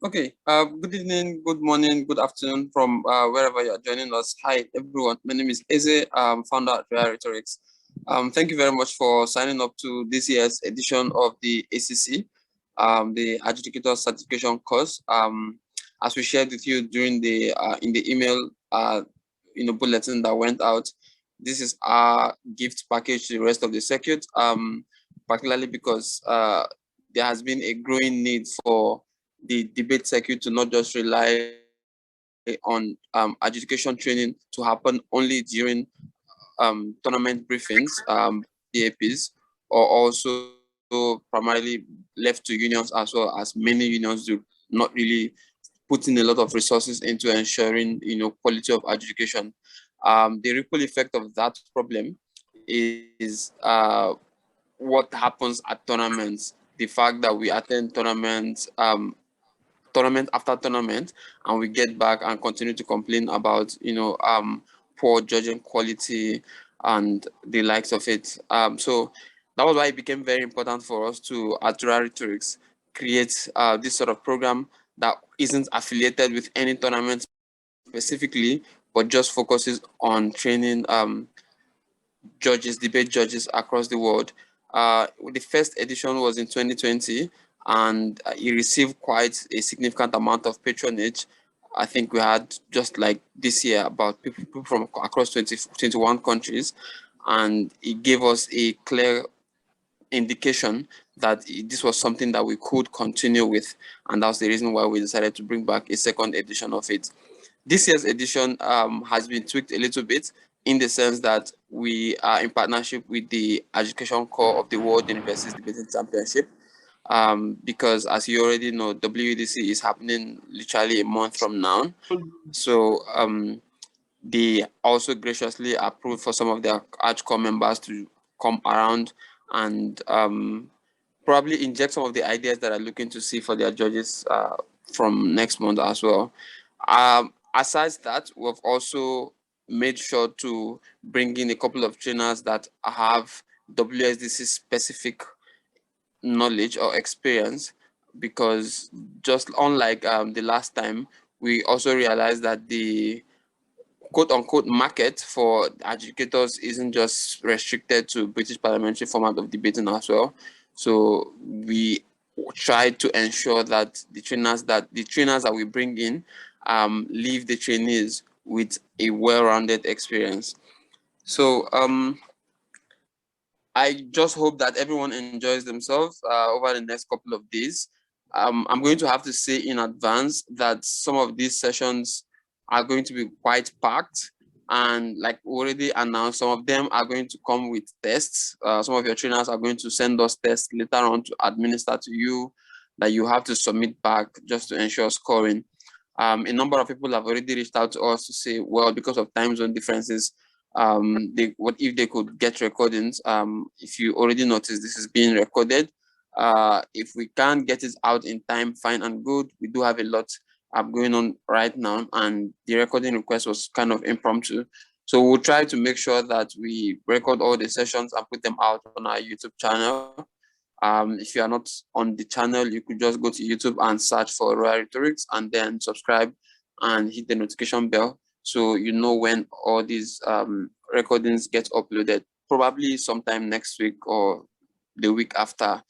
Okay, good evening, good morning, good afternoon from wherever you are joining us. Hi, everyone. My name is Eze, founder at Rhetorics. Thank you very much for signing up to this year's edition of the ACC, the Adjudicator Certification course. As we shared with you during the in the email, bulletin that went out, this is our gift package to the rest of the circuit. Particularly because there has been a growing need for the debate circuit to not just rely on adjudication training to happen only during tournament briefings, DAPs, or also primarily left to unions as well, as many unions do not really put in a lot of resources into ensuring quality of adjudication. The ripple effect of that problem is what happens at tournaments. The fact that we attend tournaments tournament after tournament, and we get back and continue to complain about poor judging quality and the likes of it. So that was why it became very important for us to at Rhetorics create this sort of program that isn't affiliated with any tournament specifically, but just focuses on training judges, debate judges across the world. The first edition was in 2020, and it received quite a significant amount of patronage. I think we had just like this year about people from across 21 countries, and it gave us a clear indication that this was something that we could continue with, and that's the reason why we decided to bring back a second edition of it. This year's edition has been tweaked a little bit in the sense that we are in partnership with the Education Core of the World Universities Debating Championship, because as you already know, WEDC is happening literally a month from now. So they also graciously approved for some of their AdCore members to come around and probably inject some of the ideas that are looking to see for their judges from next month as well. Aside that, we've also made sure to bring in a couple of trainers that have WSDC specific knowledge or experience, because just unlike the last time, we also realized that the quote-unquote market for adjudicators isn't just restricted to British parliamentary format of debating as well. So we try to ensure that the trainers that we bring in leave the trainees with a well-rounded experience. So I just hope that everyone enjoys themselves over the next couple of days. I'm going to have to say in advance that some of these sessions are going to be quite packed, and like already announced, some of them are going to come with tests. Some of your trainers are going to send us tests later on to administer to you that you have to submit back just to ensure scoring. A number of people have already reached out to us to say, well, because of time zone differences, what if they could get recordings. If you already noticed, this is being recorded. If we can't get it out in time, fine and good. We do have a lot going on right now, and the recording request was kind of impromptu. So we'll try to make sure that we record all the sessions and put them out on our YouTube channel. If you are not on the channel, you could just go to YouTube and search for Rhetorics and then subscribe and hit the notification bell, so you know when all these recordings get uploaded, probably sometime next week or the week after.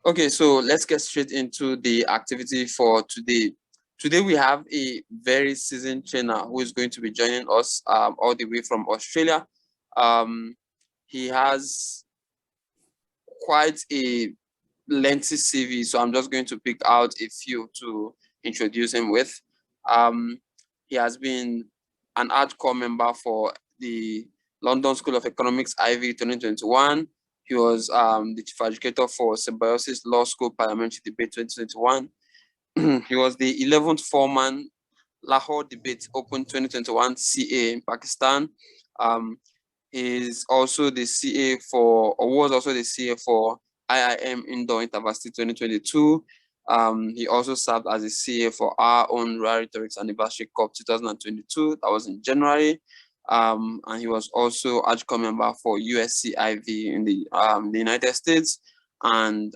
Okay, so let's get straight into the activity for today. Today we have a very seasoned trainer who is going to be joining us all the way from Australia. He has quite a lengthy CV, so I'm just going to pick out a few to introduce him with. He has been an AdCore member for the London School of Economics Ivy 2021. He was the chief educator for Symbiosis Law School Parliamentary Debate 2021. He was the 11th foreman Lahore Debate Open 2021 CA in Pakistan. He is also the CA for, or was also the CA for IIM Indoor Intervarsity 2022. He also served as a CA for our own Rhetorics Anniversary Cup 2022. That was in January. And he was also AdCore member for USCIV in the United States. And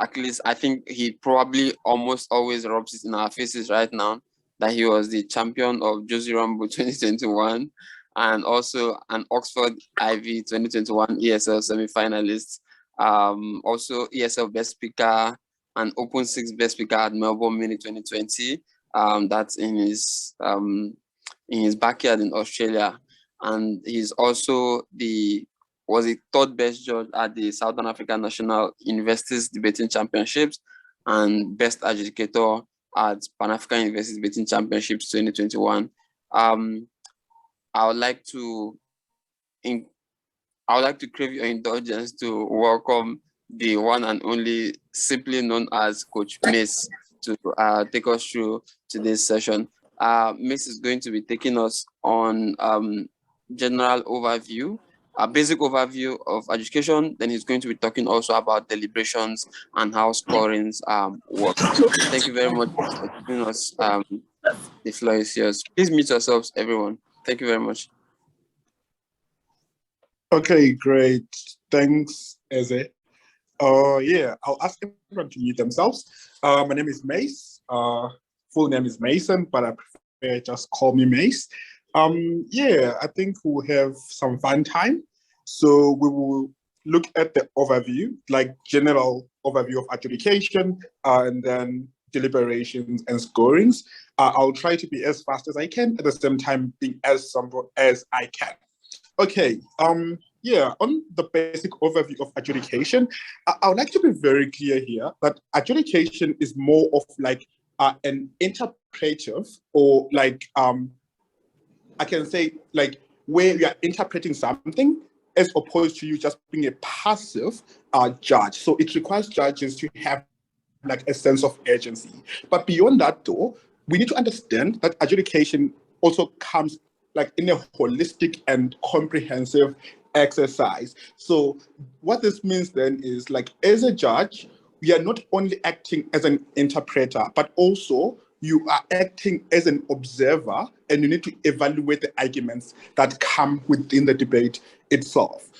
at least I think he probably almost always rubs it in our faces right now that he was the champion of Josie Rumble 2021 and also an Oxford Ivy 2021 ESL semi-finalist. Also ESL Best Speaker and Open 6 Best Speaker at Melbourne Mini 2020. That's in his backyard in Australia. And he's also was the third best judge at the Southern African National Universities Debating Championships and best adjudicator at Pan-African Universities Debating Championships 2021. I would like to crave your indulgence to welcome the one and only, simply known as Coach Mace, to take us through today's session. Mace is going to be taking us on general overview, a basic overview of education. Then he's going to be talking also about deliberations and how scorings work. Thank you very much for giving us. The floor is yours. Please mute yourselves, everyone. Thank you very much. Okay, great. Thanks, Eze. Yeah, I'll ask everyone to mute themselves. My name is Mace. Full name is Mason, but I prefer just call me Mace. Yeah, I think we'll have some fun time. So we will look at the overview, like general overview of adjudication, and then deliberations and scorings. I'll try to be as fast as I can, at the same time being as simple as I can. Okay, yeah, on the basic overview of adjudication, I would like to be very clear here that adjudication is more of like an interpretive, or like, I can say like where you are interpreting something as opposed to you just being a passive judge. So it requires judges to have like a sense of urgency. But beyond that though, we need to understand that adjudication also comes like in a holistic and comprehensive exercise. So what this means then is like, as a judge, we are not only acting as an interpreter, but also you are acting as an observer, and you need to evaluate the arguments that come within the debate itself.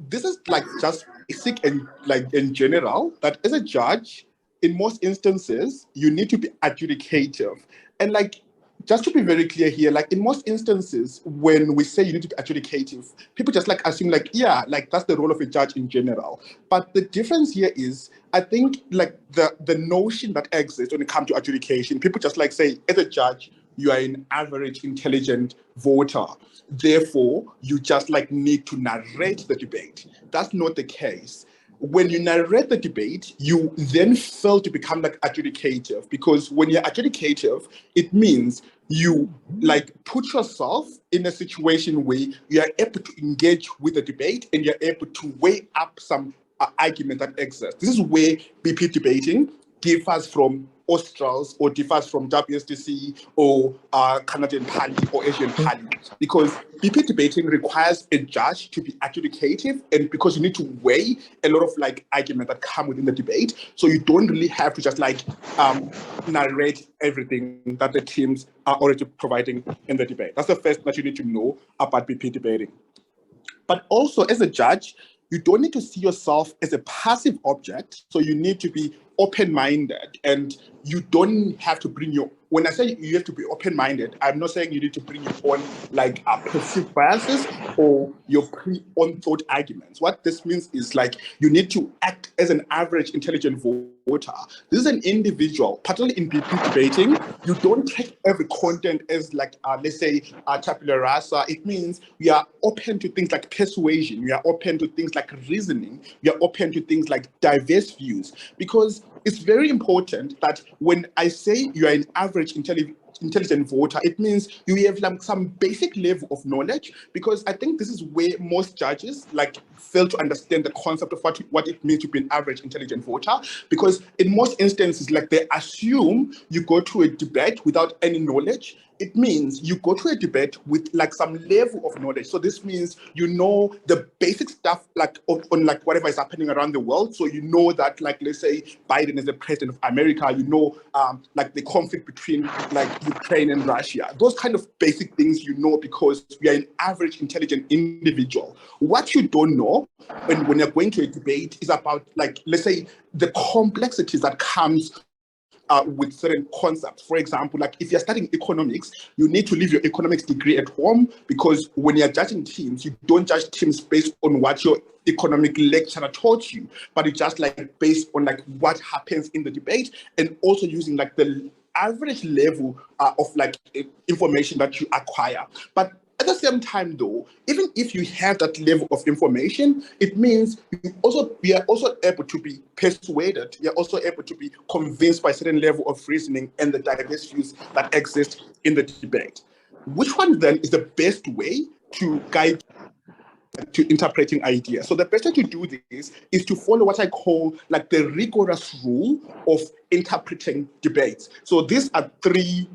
This is like just basic and like in general, that as a judge, in most instances, you need to be adjudicative. And like, just to be very clear here, like in most instances, when we say you need to be adjudicative, people just like assume like, yeah, like that's the role of a judge in general. But the difference here is, I think like the notion that exists when it comes to adjudication, people just like say, as a judge, you are an average intelligent voter. Therefore, you just like need to narrate the debate. That's not the case. When you narrate the debate, you then fail to become like adjudicative, because when you're adjudicative, it means you like put yourself in a situation where you are able to engage with the debate and you're able to weigh up some argument that exists. This is where BP debating differs from Australs or differs from WSDC or Canadian Party or Asian Party, because BP debating requires a judge to be adjudicative, and because you need to weigh a lot of like argument that come within the debate, so you don't really have to just like narrate everything that the teams are already providing in the debate. That's the first that you need to know about BP debating. But also as a judge, you don't need to see yourself as a passive object. So you need to be open-minded, and you don't have to bring your, when I say you have to be open-minded, I'm not saying you need to bring your own like perceived biases or your pre-on-thought arguments. What this means is like, you need to act as an average intelligent voter. This is an individual, particularly in BP debating, you don't take every content as like, let's say, tabula rasa. It means we are open to things like persuasion, we are open to things like reasoning, we are open to things like diverse views, because it's very important that when I say you are an average intelligent voter, it means you have like some basic level of knowledge, because I think this is where most judges like fail to understand the concept of what it means to be an average intelligent voter, because in most instances, like they assume you go to a debate without any knowledge, it means you go to a debate with like some level of knowledge. So this means you know the basic stuff like on like whatever is happening around the world. So you know that, like, let's say Biden is the president of America, you know like the conflict between like Ukraine and Russia. Those kind of basic things you know because we are an average intelligent individual. What you don't know when you're going to a debate is about, like, let's say the complexities that comes with certain concepts. For example, like if you're studying economics, you need to leave your economics degree at home, because when you're judging teams, you don't judge teams based on what your economic lecturer taught you, but it's just like based on like what happens in the debate, and also using like the average level of like information that you acquire. But at the same time, though, even if you have that level of information, it means we are also able to be persuaded. You're also able to be convinced by a certain level of reasoning and the diverse views that exist in the debate. Which one then is the best way to guide to interpreting ideas? So the best way to do this is to follow what I call like the rigorous rule of interpreting debates. So these are three.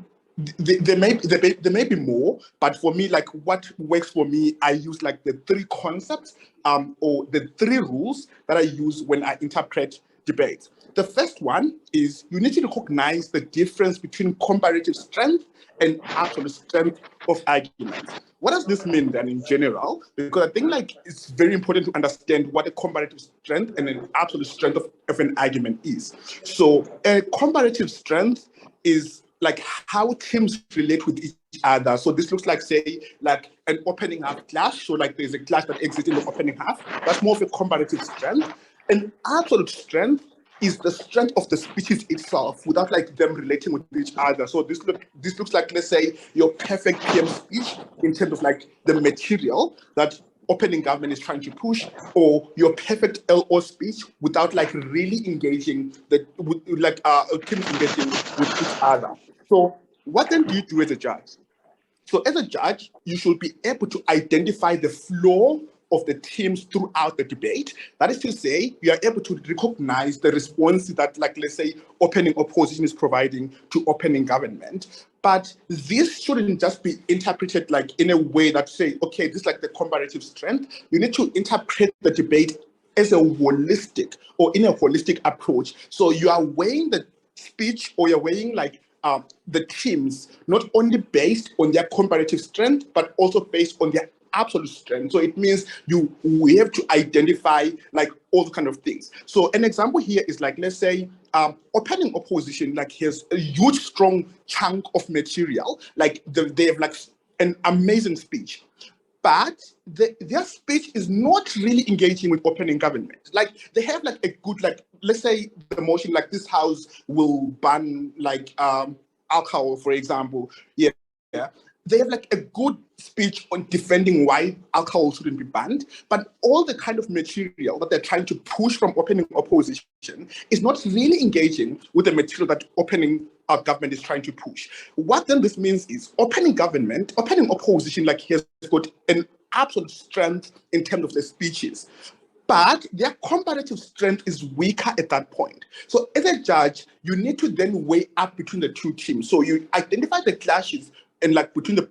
There may be more, but for me, like what works for me, I use like the three concepts or the three rules that I use when I interpret debates. The first one is you need to recognize the difference between comparative strength and absolute strength of arguments. What does this mean then in general? Because I think like it's very important to understand what a comparative strength and an absolute strength of an argument is. So a comparative strength is like how teams relate with each other. So this looks like, say, like an opening half clash. So like there's a clash that exists in the opening half. That's more of a comparative strength. And absolute strength is the strength of the speeches itself without like them relating with each other. So this looks like, let's say, your perfect PM speech in terms of like the material that opening government is trying to push, or your perfect LO speech without like really engaging teams engaging with each other. So what then do you do as a judge? So as a judge, you should be able to identify the flaw of the teams throughout the debate. That is to say, you are able to recognize the responses that, like, let's say, opening opposition is providing to opening government. But this shouldn't just be interpreted like in a way that say, okay, this is like the comparative strength. You need to interpret the debate as a holistic or in a holistic approach. So you are weighing the speech, or you're weighing like the teams, not only based on their comparative strength, but also based on their absolute strength. So it means we have to identify like all the kind of things. So an example here is like, let's say opening opposition like has a huge strong chunk of material, like they have like an amazing speech, but their speech is not really engaging with opening government. Like they have like a good, like, let's say the motion like this house will ban like alcohol, for example. Yeah. They have like a good speech on defending why alcohol shouldn't be banned, but all the kind of material that they're trying to push from opening opposition is not really engaging with the material that opening government is trying to push. What then this means is opening opposition like has got an absolute strength in terms of the speeches, but their comparative strength is weaker at that point. So as a judge, you need to then weigh up between the two teams. So you identify the clashes and like between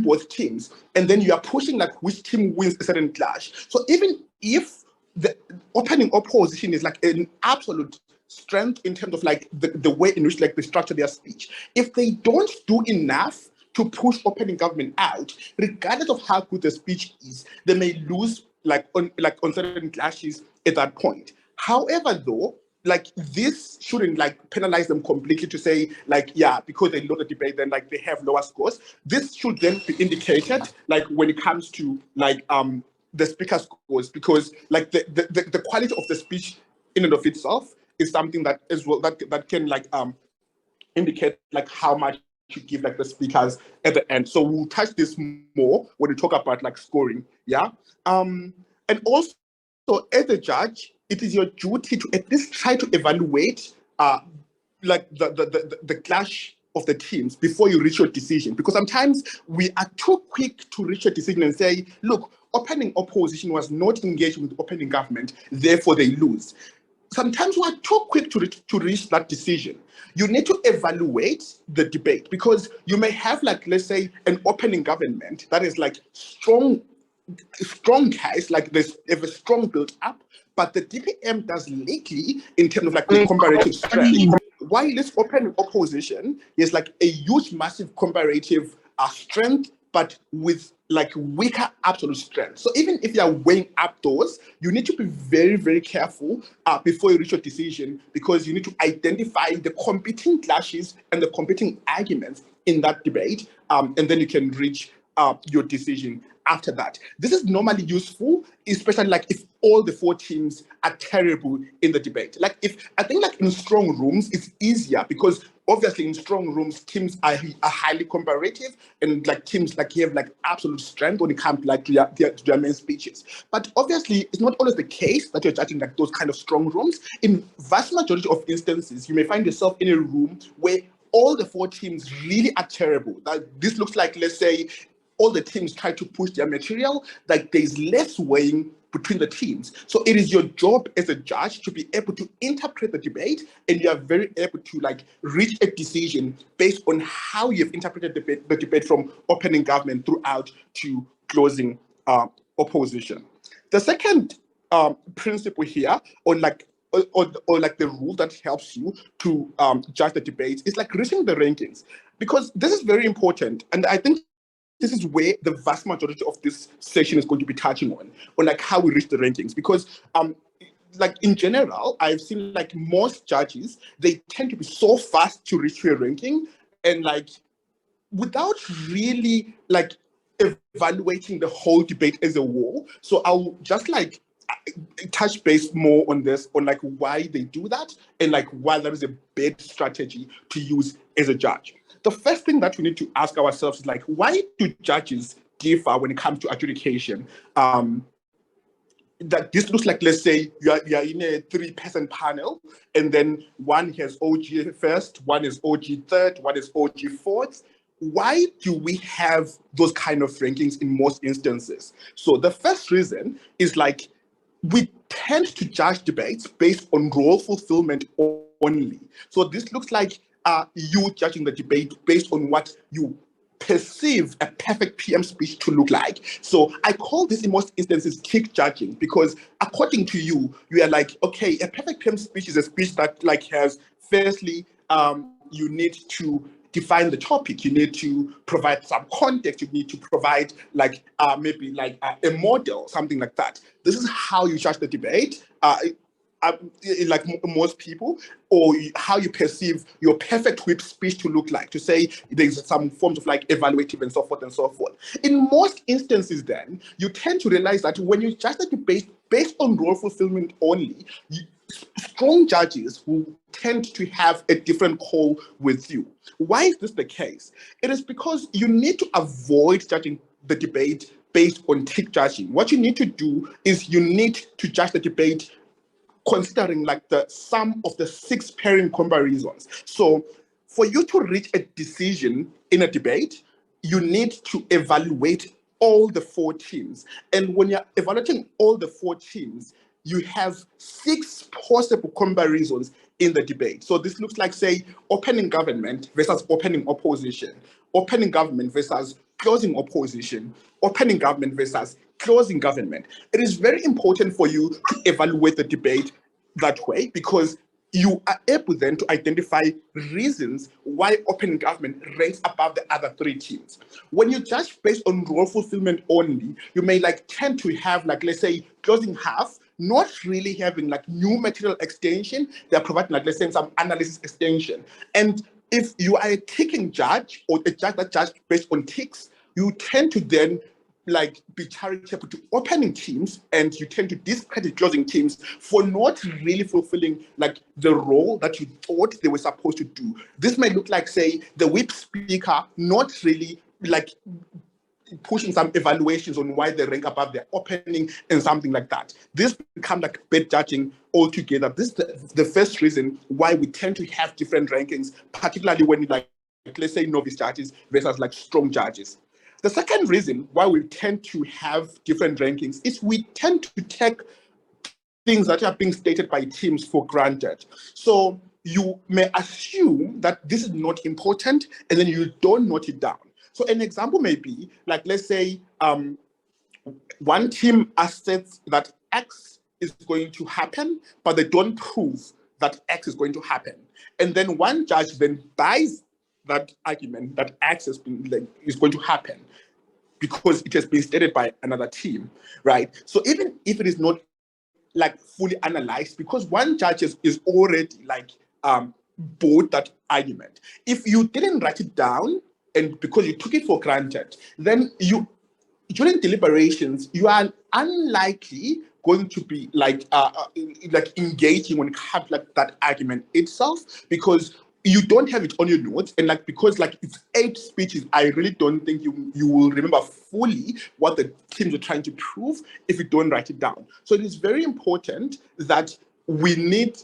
both teams, and then you are pushing like which team wins a certain clash. So even if the opening opposition is like an absolute strength in terms of like the way in which like they structure their speech, if they don't do enough to push opening government out, regardless of how good the speech is, they may lose on certain clashes at that point. However, though, like this shouldn't like penalize them completely to say like, yeah, because they know the debate, then like they have lower scores. This should then be indicated like when it comes to like the speaker scores, because like the quality of the speech in and of itself is something that as well that can like indicate like how much you give like the speakers at the end. So we'll touch this more when we talk about like scoring. Yeah. And also as a judge, it is your duty to at least try to evaluate like the clash of the teams before you reach your decision, because sometimes we are too quick to reach a decision and say, look, opening opposition was not engaged with opening government, therefore they lose. sometimes we're too quick to reach that decision. You need to evaluate the debate, because you may have, like, let's say, an opening government that is like strong case, like there's a strong build up, but the DPM does leaky in terms of like the comparative strength. While this open opposition is like a huge, massive comparative strength, but with like weaker absolute strength. So even if you are weighing up those, you need to be very, very careful before you reach your decision, because you need to identify the competing clashes and the competing arguments in that debate, and then you can reach your decision after that. This is normally useful, especially like if all the 4 teams are terrible in the debate. Like, if I think, like, in strong rooms, it's easier, because obviously in strong rooms, teams are highly comparative, and like teams like have like absolute strength when it comes like to their main speeches. But obviously, it's not always the case that you're judging like those kind of strong rooms. In vast majority of instances, you may find yourself in a room where all the 4 teams really are terrible. That this looks like, let's say, all the teams try to push their material, like there's less weighing between the teams. So it is your job as a judge to be able to interpret the debate, and you are very able to like reach a decision based on how you've interpreted the debate from opening government throughout to closing opposition. The second principle here, or like the rule that helps you to judge the debates, is like reaching the rankings, because this is very important, and I think this is where the vast majority of this session is going to be touching on like how we reach the rankings. Because like in general, I've seen like most judges, they tend to be so fast to reach your ranking, and like without really like evaluating the whole debate as a whole. So I'll just like touch base more on this, on like why they do that, and like why that is a bad strategy to use as a judge. The first thing that we need to ask ourselves is like, why do judges differ when it comes to adjudication? That this looks like, let's say you are in a 3-person panel, and then one has OG first, one is OG third, one is OG fourth. Why do we have those kind of rankings in most instances? So the first reason is like, we tend to judge debates based on role fulfillment only. So this looks like you judging the debate based on what you perceive a perfect PM speech to look like. So I call this in most instances tick judging, because according to you, you are like, okay, a perfect PM speech is a speech that like has, firstly, you need to define the topic, you need to provide some context, you need to provide like maybe like a model, something like that. This is how you judge the debate. Like most people, or how you perceive your perfect whip speech to look like, to say there's some forms of like evaluative and so forth and so forth. In most instances, then you tend to realize that when you judge the debate based on role fulfillment only, strong judges will tend to have a different call with you. Why is this the case? It is because you need to avoid judging the debate based on tick judging. What you need to do is you need to judge the debate considering like the sum of the 6 pairing comparisons. So for you to reach a decision in a debate, you need to evaluate all the 4 teams. And when you're evaluating all the 4 teams, you have 6 possible comparisons in the debate. So this looks like, say, opening government versus opening opposition, opening government versus closing opposition, opening government versus closing government. It is very important for you to evaluate the debate that way, because you are able then to identify reasons why opening government ranks above the other 3 teams. When you judge based on role fulfillment only, you may like tend to have like, let's say, closing half not really having like new material extension. They're providing like, let's say, some analysis extension. And if you are a ticking judge, or a judge that judges based on ticks, you tend to then like be charitable to opening teams, and you tend to discredit closing teams for not really fulfilling like the role that you thought they were supposed to do. This may look like, say, the whip speaker not really like pushing some evaluations on why they rank above their opening and something like that. This becomes like bad judging altogether. This is the first reason why we tend to have different rankings, particularly when like let's say novice judges versus like strong judges. The second reason why we tend to have different rankings is we tend to take things that are being stated by teams for granted. So you may assume that this is not important, and then you don't note it down. So an example may be, like, let's say one team asserts that X is going to happen, but they don't prove that X is going to happen. And then one judge then buys that argument that X has been is going to happen because it has been stated by another team, right? So even if it is not like fully analyzed, because one judge is already like bought that argument. If you didn't write it down and because you took it for granted, then you during deliberations you are unlikely going to be like engaging when it comes to like that argument itself, because you don't have it on your notes, and like because like it's 8 speeches, I really don't think you will remember fully what the teams are trying to prove if you don't write it down. So it is very important that we need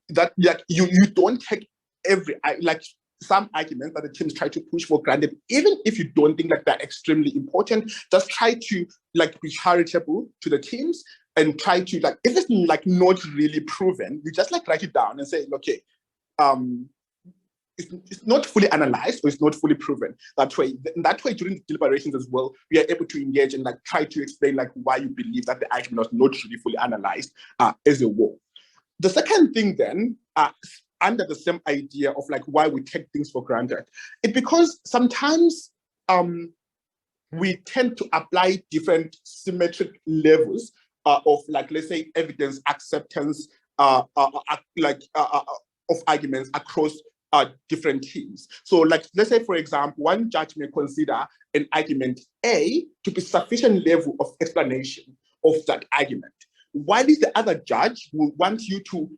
that like you don't take every like some arguments that the teams try to push for granted, even if you don't think like they're extremely important. Just try to like be charitable to the teams and try to like, if it's like not really proven, you just like write it down and say, okay, it's not fully analyzed or it's not fully proven. That way during deliberations as well, we are able to engage and like try to explain like why you believe that the argument was not really fully analyzed as a whole. The second thing then, under the same idea of like why we take things for granted, it's because sometimes we tend to apply different symmetric levels of like, let's say, evidence acceptance of arguments across different teams. So like, let's say, for example, one judge may consider an argument A to be sufficient level of explanation of that argument, while the other judge will want you to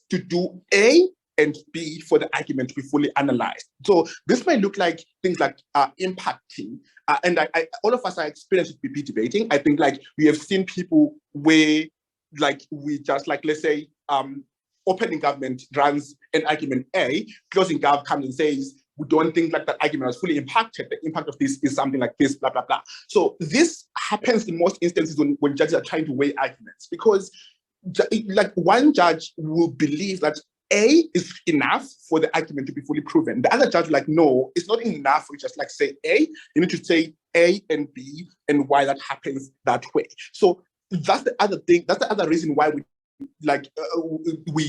do A and B for the argument to be fully analyzed. So this may look like things like impacting, and all of us are experienced with BP debating. I think like we have seen people where like we just like, let's say, opening government runs an argument A, closing gov comes and says, we don't think like that argument was fully impacted. The impact of this is something like this, blah, blah, blah. So this happens in most instances when judges are trying to weigh arguments, because like one judge will believe that A is enough for the argument to be fully proven. The other judge will like, no, it's not enough for just like say A, you need to say A and B and why that happens that way. So that's the other thing, that's the other reason why we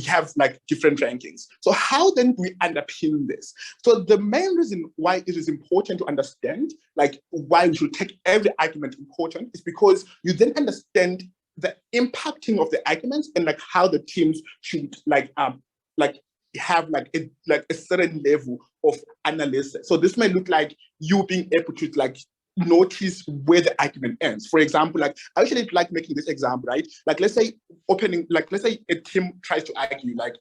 have like different rankings. So how then do we underpin this? So the main reason why it is important to understand like why we should take every argument important is because you then understand the impacting of the arguments and like how the teams should have like a certain level of analysis. So this may look like you being able to like notice where the argument ends. For example, like I actually like making this example, right? Like let's say a team tries to argue like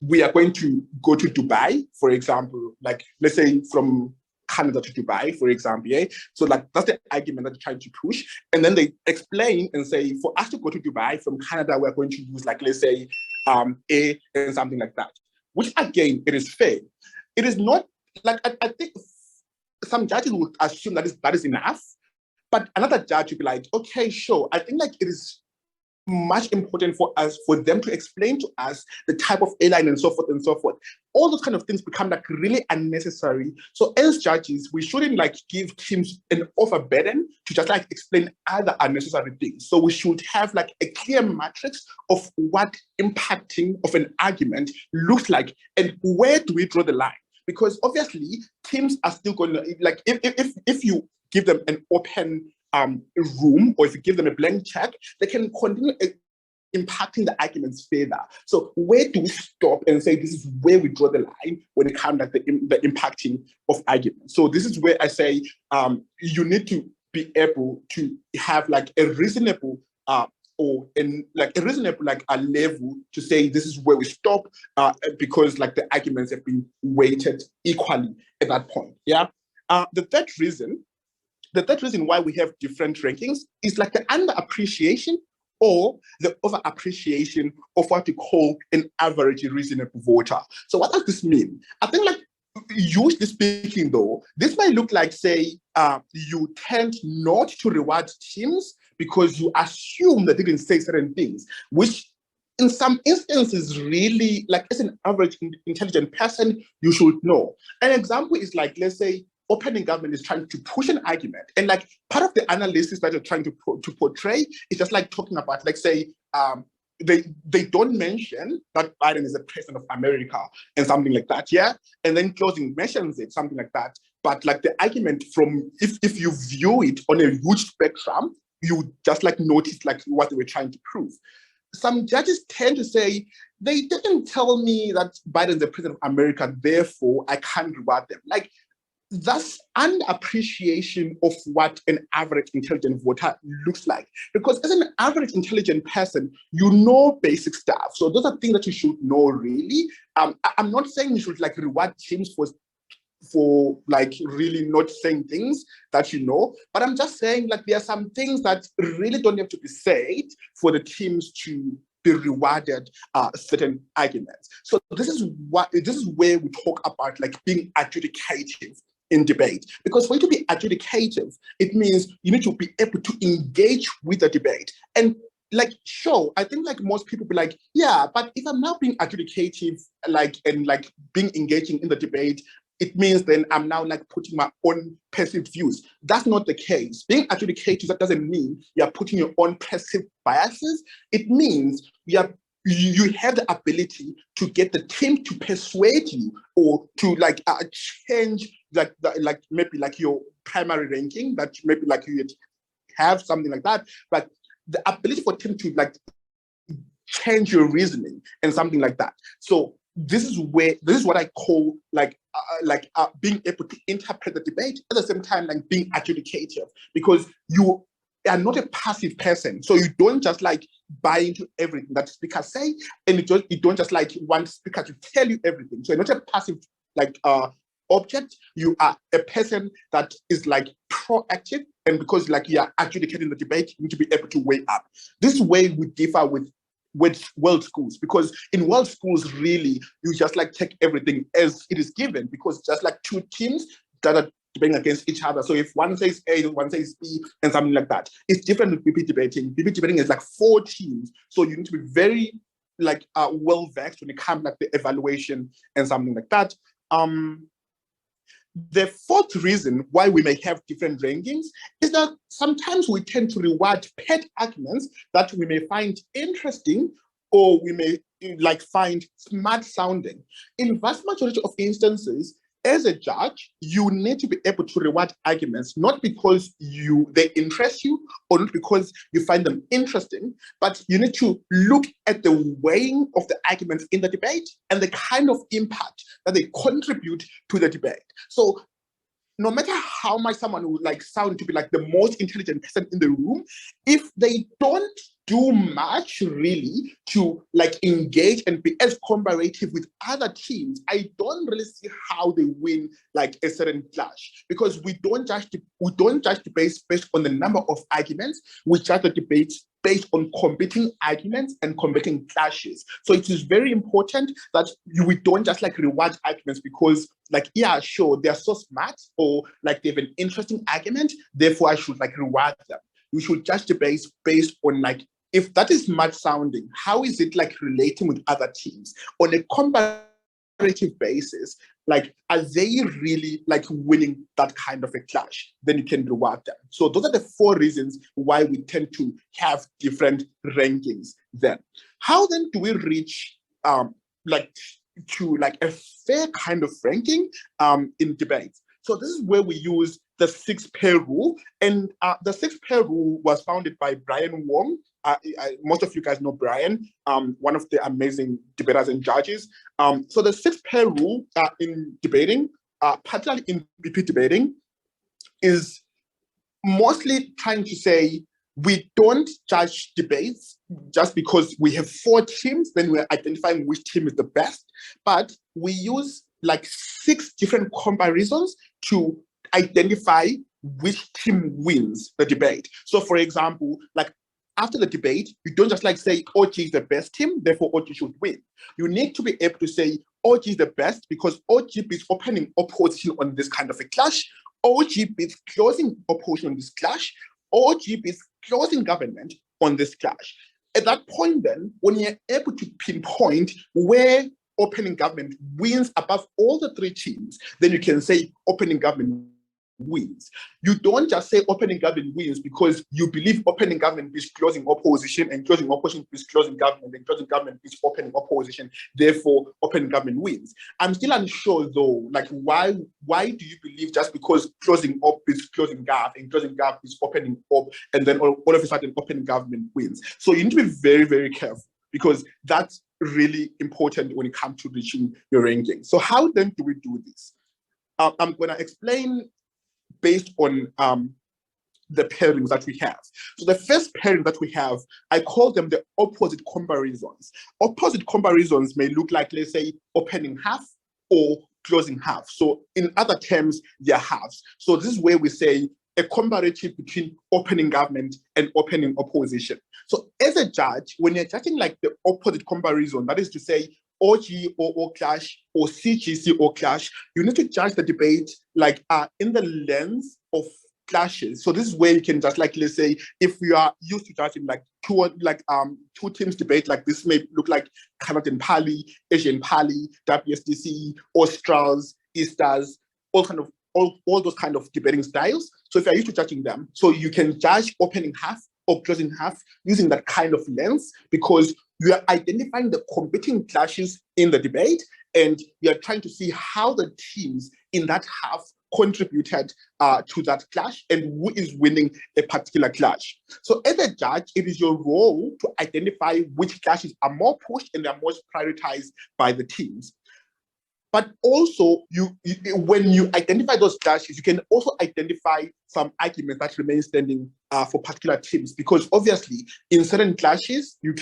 we are going to go to Dubai, for example, like let's say from Canada to Dubai, for example, yeah? So like that's the argument that they're trying to push. And then they explain and say, for us to go to Dubai from Canada, we're going to use like, let's say, A and something like that, which again, it is fair. It is not like, I think some judges would assume that is enough, but another judge would be like, okay, sure. I think like it is much important for them to explain to us the type of airline and so forth and so forth. All those kind of things become like really unnecessary. So as judges, we shouldn't like give teams an overburden to just like explain other unnecessary things. So we should have like a clear matrix of what impacting of an argument looks like and where do we draw the line? Because obviously teams are still going to like if you give them an open room, or if you give them a blank check, they can continue impacting the arguments further. So where do we stop and say this is where we draw the line when it comes to the impacting of arguments? So this is where I say you need to be able to have like a reasonable a level to say this is where we stop because like the arguments have been weighted equally at that point. Yeah. The third reason why we have different rankings is like the underappreciation or the overappreciation of what we call an average reasonable voter. So what does this mean? I think like usually speaking though, this might look like say you tend not to reward teams because you assume that they didn't say certain things, which in some instances really, like as an average intelligent person, you should know. An example is like, let's say opening government is trying to push an argument, and like part of the analysis that you're trying to portray is just like talking about, like say, they don't mention that Biden is the president of America and something like that, yeah? And then closing mentions it, something like that. But like the argument from, if you view it on a huge spectrum, you just like notice like what they were trying to prove. Some judges tend to say, they didn't tell me that Biden's the president of America, therefore I can't reward them. Like, that's an appreciation of what an average intelligent voter looks like. Because as an average intelligent person, you know basic stuff. So those are things that you should know, really. I'm not saying you should like reward teams for like really not saying things that you know, but I'm just saying like there are some things that really don't have to be said for the teams to be rewarded certain arguments. So this is where we talk about like being adjudicative in debate. Because for you to be adjudicative, it means you need to be able to engage with the debate. And like, sure, I think like most people be like, yeah, but if I'm now being adjudicative, like, and like being engaging in the debate, it means then I'm now like putting my own perceived views. That's not the case. Being adjudicative, that doesn't mean you're putting your own perceived biases. It means you have the ability to get the team to persuade you or to like change like maybe like your primary ranking, that maybe like you have something like that, but the ability for team to like change your reasoning and something like that. So this is what I call like being able to interpret the debate at the same time like being adjudicative, because you are not a passive person. So you don't just like buy into everything that speakers say, and you don't just like want speaker to tell you everything. So you're not a passive like object. You are a person that is like proactive, and because like you are adjudicating the debate, you need to be able to weigh up. This way we differ with world schools, because in world schools really you just like take everything as it is given, because it's just like two teams that are debating against each other. So if one says A, one says B, and something like that. It's different with BP debating. BP debating is like 4 teams, so you need to be very like well versed when it comes like the evaluation and something like that. The fourth reason why we may have different rankings is that sometimes we tend to reward pet arguments that we may find interesting, or we may like find smart sounding. In vast majority of instances, as a judge, you need to be able to reward arguments, not because they interest you or not because you find them interesting, but you need to look at the weighing of the arguments in the debate and the kind of impact that they contribute to the debate. So no matter how much someone would like sound to be like the most intelligent person in the room, if they don't do much really to like engage and be as comparative with other teams, I don't really see how they win like a certain clash, because we don't judge debates based on the number of arguments. We judge the debates based on competing arguments and competing clashes. So it is very important that we don't just like reward arguments because like, yeah, sure, they're so smart, or like they have an interesting argument, therefore I should like reward them. We should judge debates based on like, if that is smart sounding, how is it like relating with other teams on a comparative basis? Like, are they really like winning that kind of a clash? Then you can reward them. So those are the 4 reasons why we tend to have different rankings. Then how then do we reach like to like a fair kind of ranking in debates? So this is where we use the 6-pair rule, and the 6-pair rule was founded by Brian Wong. Most of you guys know Brian, one of the amazing debaters and judges. So the 6-pair rule in debating, particularly in BP debating, is mostly trying to say we don't judge debates just because we have 4 teams, then we're identifying which team is the best, but we use like 6 different comparisons to identify which team wins the debate. So for example, like after the debate, you don't just like say OG is the best team, therefore OG should win. You need to be able to say OG is the best because OG beats opening opposition on this kind of a clash. OG beats closing opposition on this clash. OG beats closing government on this clash. At that point then, when you're able to pinpoint where opening government wins above all the three teams, then you can say opening government wins. You don't just say opening government wins because you believe opening government is closing opposition and closing opposition is closing government and closing government is opening opposition, therefore opening government wins. I'm still unsure though, like why do you believe just because closing up is closing gov and closing gov is opening up and then all of a sudden opening government wins? So you need to be very, very careful because that's really important when it comes to reaching your ranking. So how then do we do this? I'm going to explain based on the pairings that we have. So the first pairing that we have, I call them the opposite comparisons. Opposite comparisons may look like, let's say, opening half or closing half. So in other terms, they're halves. So this is where we say a comparative between opening government and opening opposition. So as a judge, when you're judging like the opposite comparison, that is to say, OG or clash or CGC or clash, you need to judge the debate like in the lens of clashes. So this is where you can just like, let's say, if we are used to judging like two teams debate, like this may look like Canadian Pali, Asian Pali, WSDC, Australs, Easters, all those kind of debating styles. So if you're used to judging them, so you can judge opening half or closing half using that kind of lens because you are identifying the competing clashes in the debate and you are trying to see how the teams in that half contributed to that clash and who is winning a particular clash. So as a judge, it is your role to identify which clashes are more pushed and are most prioritized by the teams. But also, when you identify those clashes, you can also identify some arguments that remain standing for particular teams. Because obviously, in certain clashes, you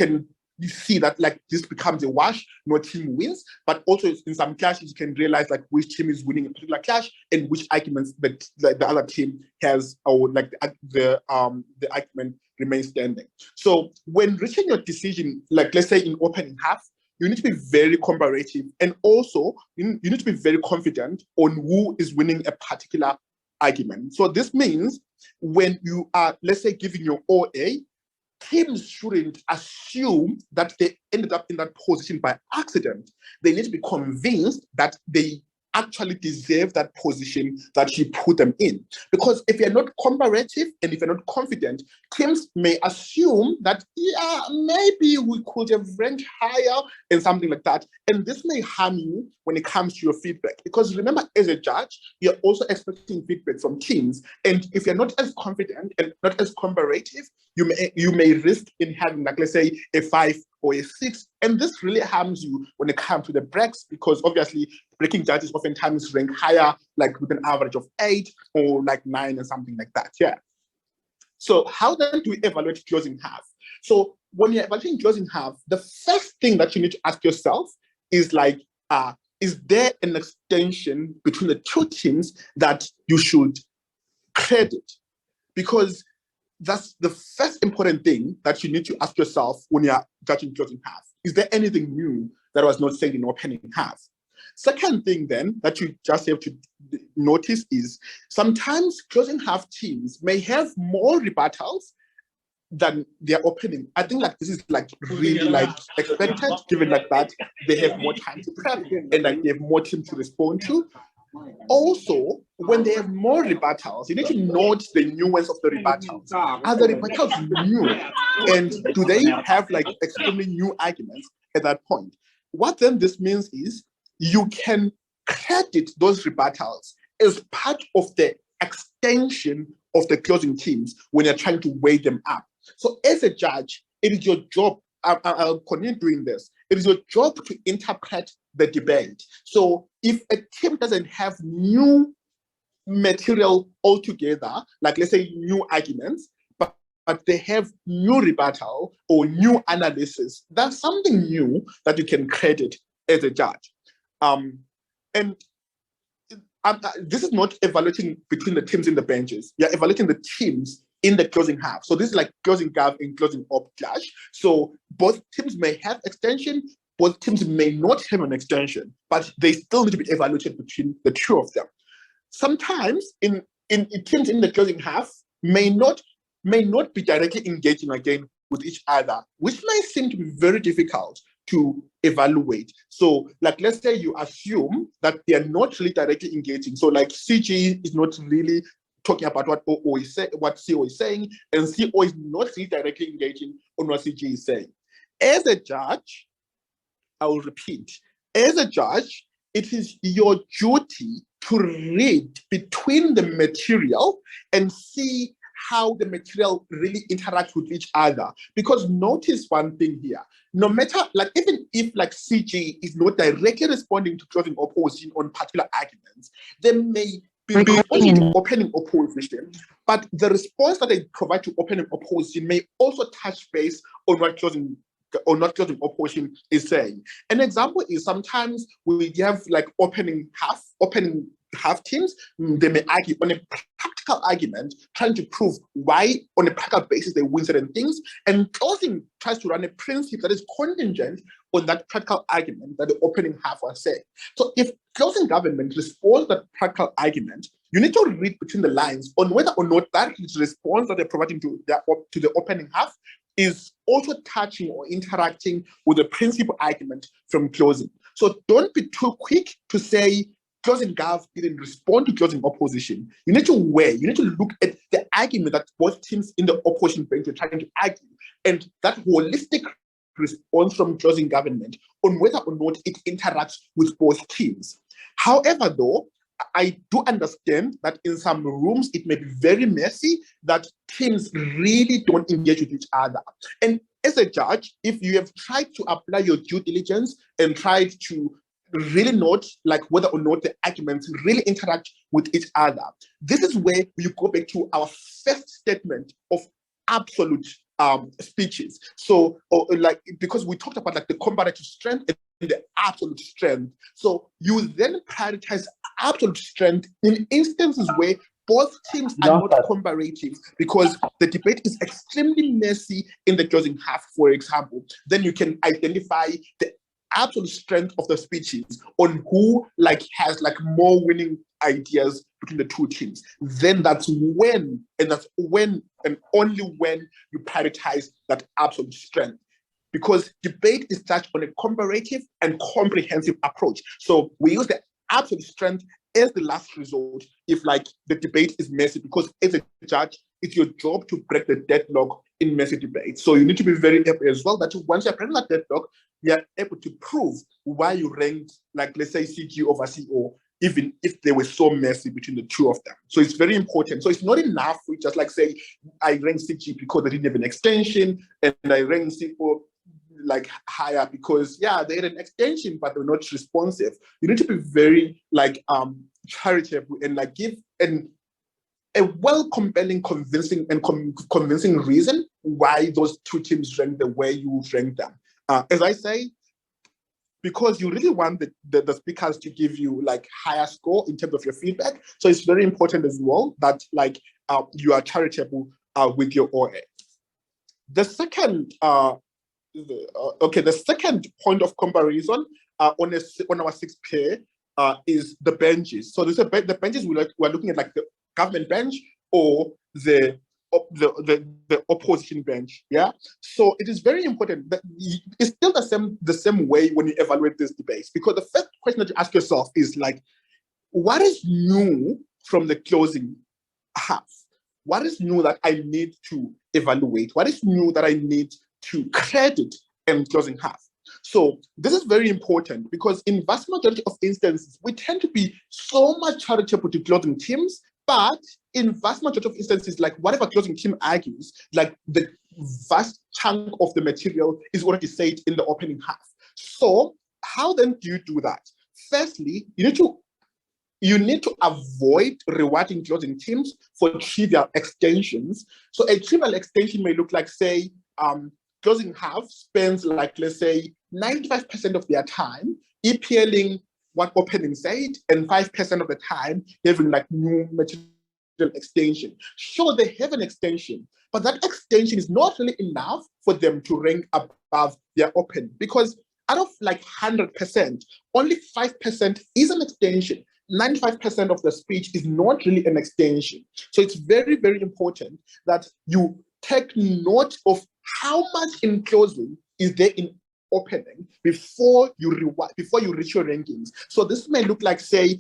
see that like this becomes a wash, no team wins. But also in some clashes, you can realize like which team is winning a particular clash and which arguments that the other team has, or like the argument remains standing. So when reaching your decision, like let's say in opening half, you need to be very comparative, and also you need to be very confident on who is winning a particular argument. So this means when you are, let's say, giving your OA, teams shouldn't assume that they ended up in that position by accident. They need to be convinced that they actually deserve that position that you put them in. Because if you're not comparative and if you're not confident, teams may assume that, yeah, maybe we could have ranked higher and something like that. And this may harm you when it comes to your feedback. Because remember, as a judge, you're also expecting feedback from teams. And if you're not as confident and not as comparative, you may risk in having, like, let's say, a 5 or a 6. And this really harms you when it comes to the breaks, because obviously breaking judges oftentimes rank higher, like with an average of 8 or like 9 or something like that. Yeah. So how then do we evaluate closing half? So when you're evaluating closing half, the first thing that you need to ask yourself is like, is there an extension between the two teams that you should credit? Because that's the first important thing that you need to ask yourself when you're judging closing half. Is there anything new that was not said in opening half? Second thing then that you just have to notice is sometimes closing half teams may have more rebuttals than their opening. I think like this is like really like expected, given like that they have more time to prep and like they have more team to respond to. Also, when they have more rebuttals, you need to note the nuance of the rebuttals. Are the rebuttals new? And do they have like extremely new arguments at that point? What then this means is you can credit those rebuttals as part of the extension of the closing teams when you're trying to weigh them up. So as a judge, it is your job, I'll continue doing this, it is your job to interpret the debate. So if a team doesn't have new material altogether, like let's say new arguments, but they have new rebuttal or new analysis, that's something new that you can credit as a judge. This is not evaluating between the teams in the benches. You're evaluating the teams in the closing half. So this is like closing gov and closing op clash. So both teams may have extension, both teams may not have an extension, but they still need to be evaluated between the two of them. Sometimes in teams in the closing half may not may not be directly engaging again with each other, which may seem to be very difficult to evaluate. So, like, let's say you assume that they are not really directly engaging. So, like, CG is not really talking about what OO is saying, what CO is saying, and CO is not really directly engaging on what CG is saying. As a judge, I will repeat, as a judge, it is your duty to read between the material and see how the material really interacts with each other. Because notice one thing here, no matter, like, even if like CG is not directly responding to closing opposition on particular arguments, there may be responding to opening opposition, but the response that they provide to opening opposition may also touch base on what closing or not closing opposition is saying. An example is sometimes we have like opening half teams, they may argue on a practical argument, trying to prove why on a practical basis they win certain things, and closing tries to run a principle that is contingent on that practical argument that the opening half was saying. So if closing government responds to that practical argument, you need to read between the lines on whether or not that response that they're providing to the opening half is also touching or interacting with the principal argument from closing. So don't be too quick to say closing gov didn't respond to closing opposition. You need to weigh, you need to look at the argument that both teams in the opposition bench are trying to argue, and that holistic response from closing government on whether or not it interacts with both teams. However, though, I do understand that in some rooms it may be very messy, that teams really don't engage with each other. And as a judge, if you have tried to apply your due diligence and tried to really note like whether or not the arguments really interact with each other, this is where we go back to our first statement of absolute speeches. So, like, because we talked about like the comparative strength and the absolute strength. So you then prioritize absolute strength in instances where both teams are not comparative, because the debate is extremely messy in the closing half, for example. Then you can identify the absolute strength of the speeches on who like has like more winning ideas between the two teams. Then that's when and only when you prioritize that absolute strength, because debate is touched on a comparative and comprehensive approach. So we use the absolute strength as the last resort if like the debate is messy, because as a judge, it's your job to break the deadlock in messy debates. So you need to be very able as well that once you're breaking that deadlock, you're able to prove why you ranked, like, let's say, CG over CO, even if they were so messy between the two of them. So it's very important. So it's not enough we just like say, I ranked CG because they didn't have an extension, and I ranked CO like higher because they had an extension but they're not responsive. You need to be very like charitable and like give a well compelling, convincing reason why those two teams rank the way you rank them. As I say, because you really want the speakers to give you like higher score in terms of your feedback. So it's very important as well that like you are charitable with your OA. The second the second point of comparison on our sixth pair is the benches. So the benches we're looking at like the government bench or the opposition bench. Yeah. So it is very important that it's still the same way when you evaluate this debate, because the first question that you ask yourself is like, what is new from the closing half? What is new that I need to evaluate? What is new that I need to credit in closing half? So this is very important, because in vast majority of instances, we tend to be so much charitable to closing teams, but in vast majority of instances, like whatever closing team argues, like the vast chunk of the material is already said in the opening half. So how then do you do that? Firstly, you need to avoid rewarding closing teams for trivial extensions. So a trivial extension may look like, say, closing half spends like, let's say, 95% of their time EPLing what opening said, and 5% of the time having like new material extension. Sure, they have an extension, but that extension is not really enough for them to rank above their open, because out of like 100%, only 5% is an extension. 95% of the speech is not really an extension. So it's very, very important that you take note of how much in closing is there in opening before you reach your rankings. So this may look like, say,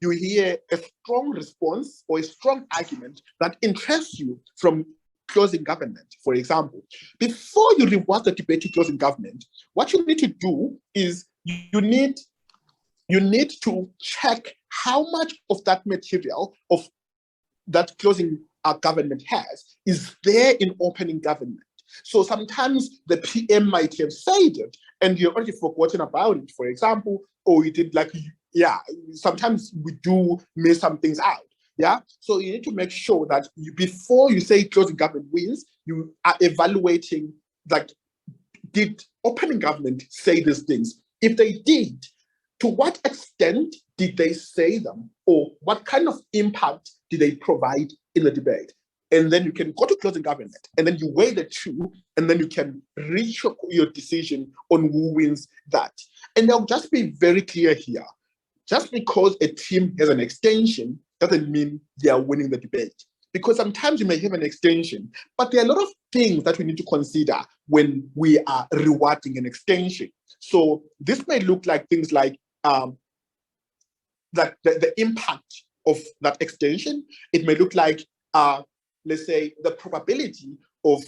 you hear a strong response or a strong argument that interests you from closing government, for example. Before you reward the debate to closing government, what you need to do is you need to check how much of that material of that closing government has is there in opening government. So sometimes the PM might have said it and you've already forgotten about it, for example, or you did sometimes we do miss some things out. Yeah, so you need to make sure that before you say closing government wins, you are evaluating, like, did opening government say these things? If they did, to what extent did they say them, or what kind of impact did they provide in the debate? And then you can go to closing government, and then you weigh the two, and then you can reach your decision on who wins that. And I'll just be very clear here. Just because a team has an extension doesn't mean they are winning the debate. Because sometimes you may have an extension, but there are a lot of things that we need to consider when we are rewarding an extension. So this may look like things like that the impact of that extension. It may look like, let's say, the probability of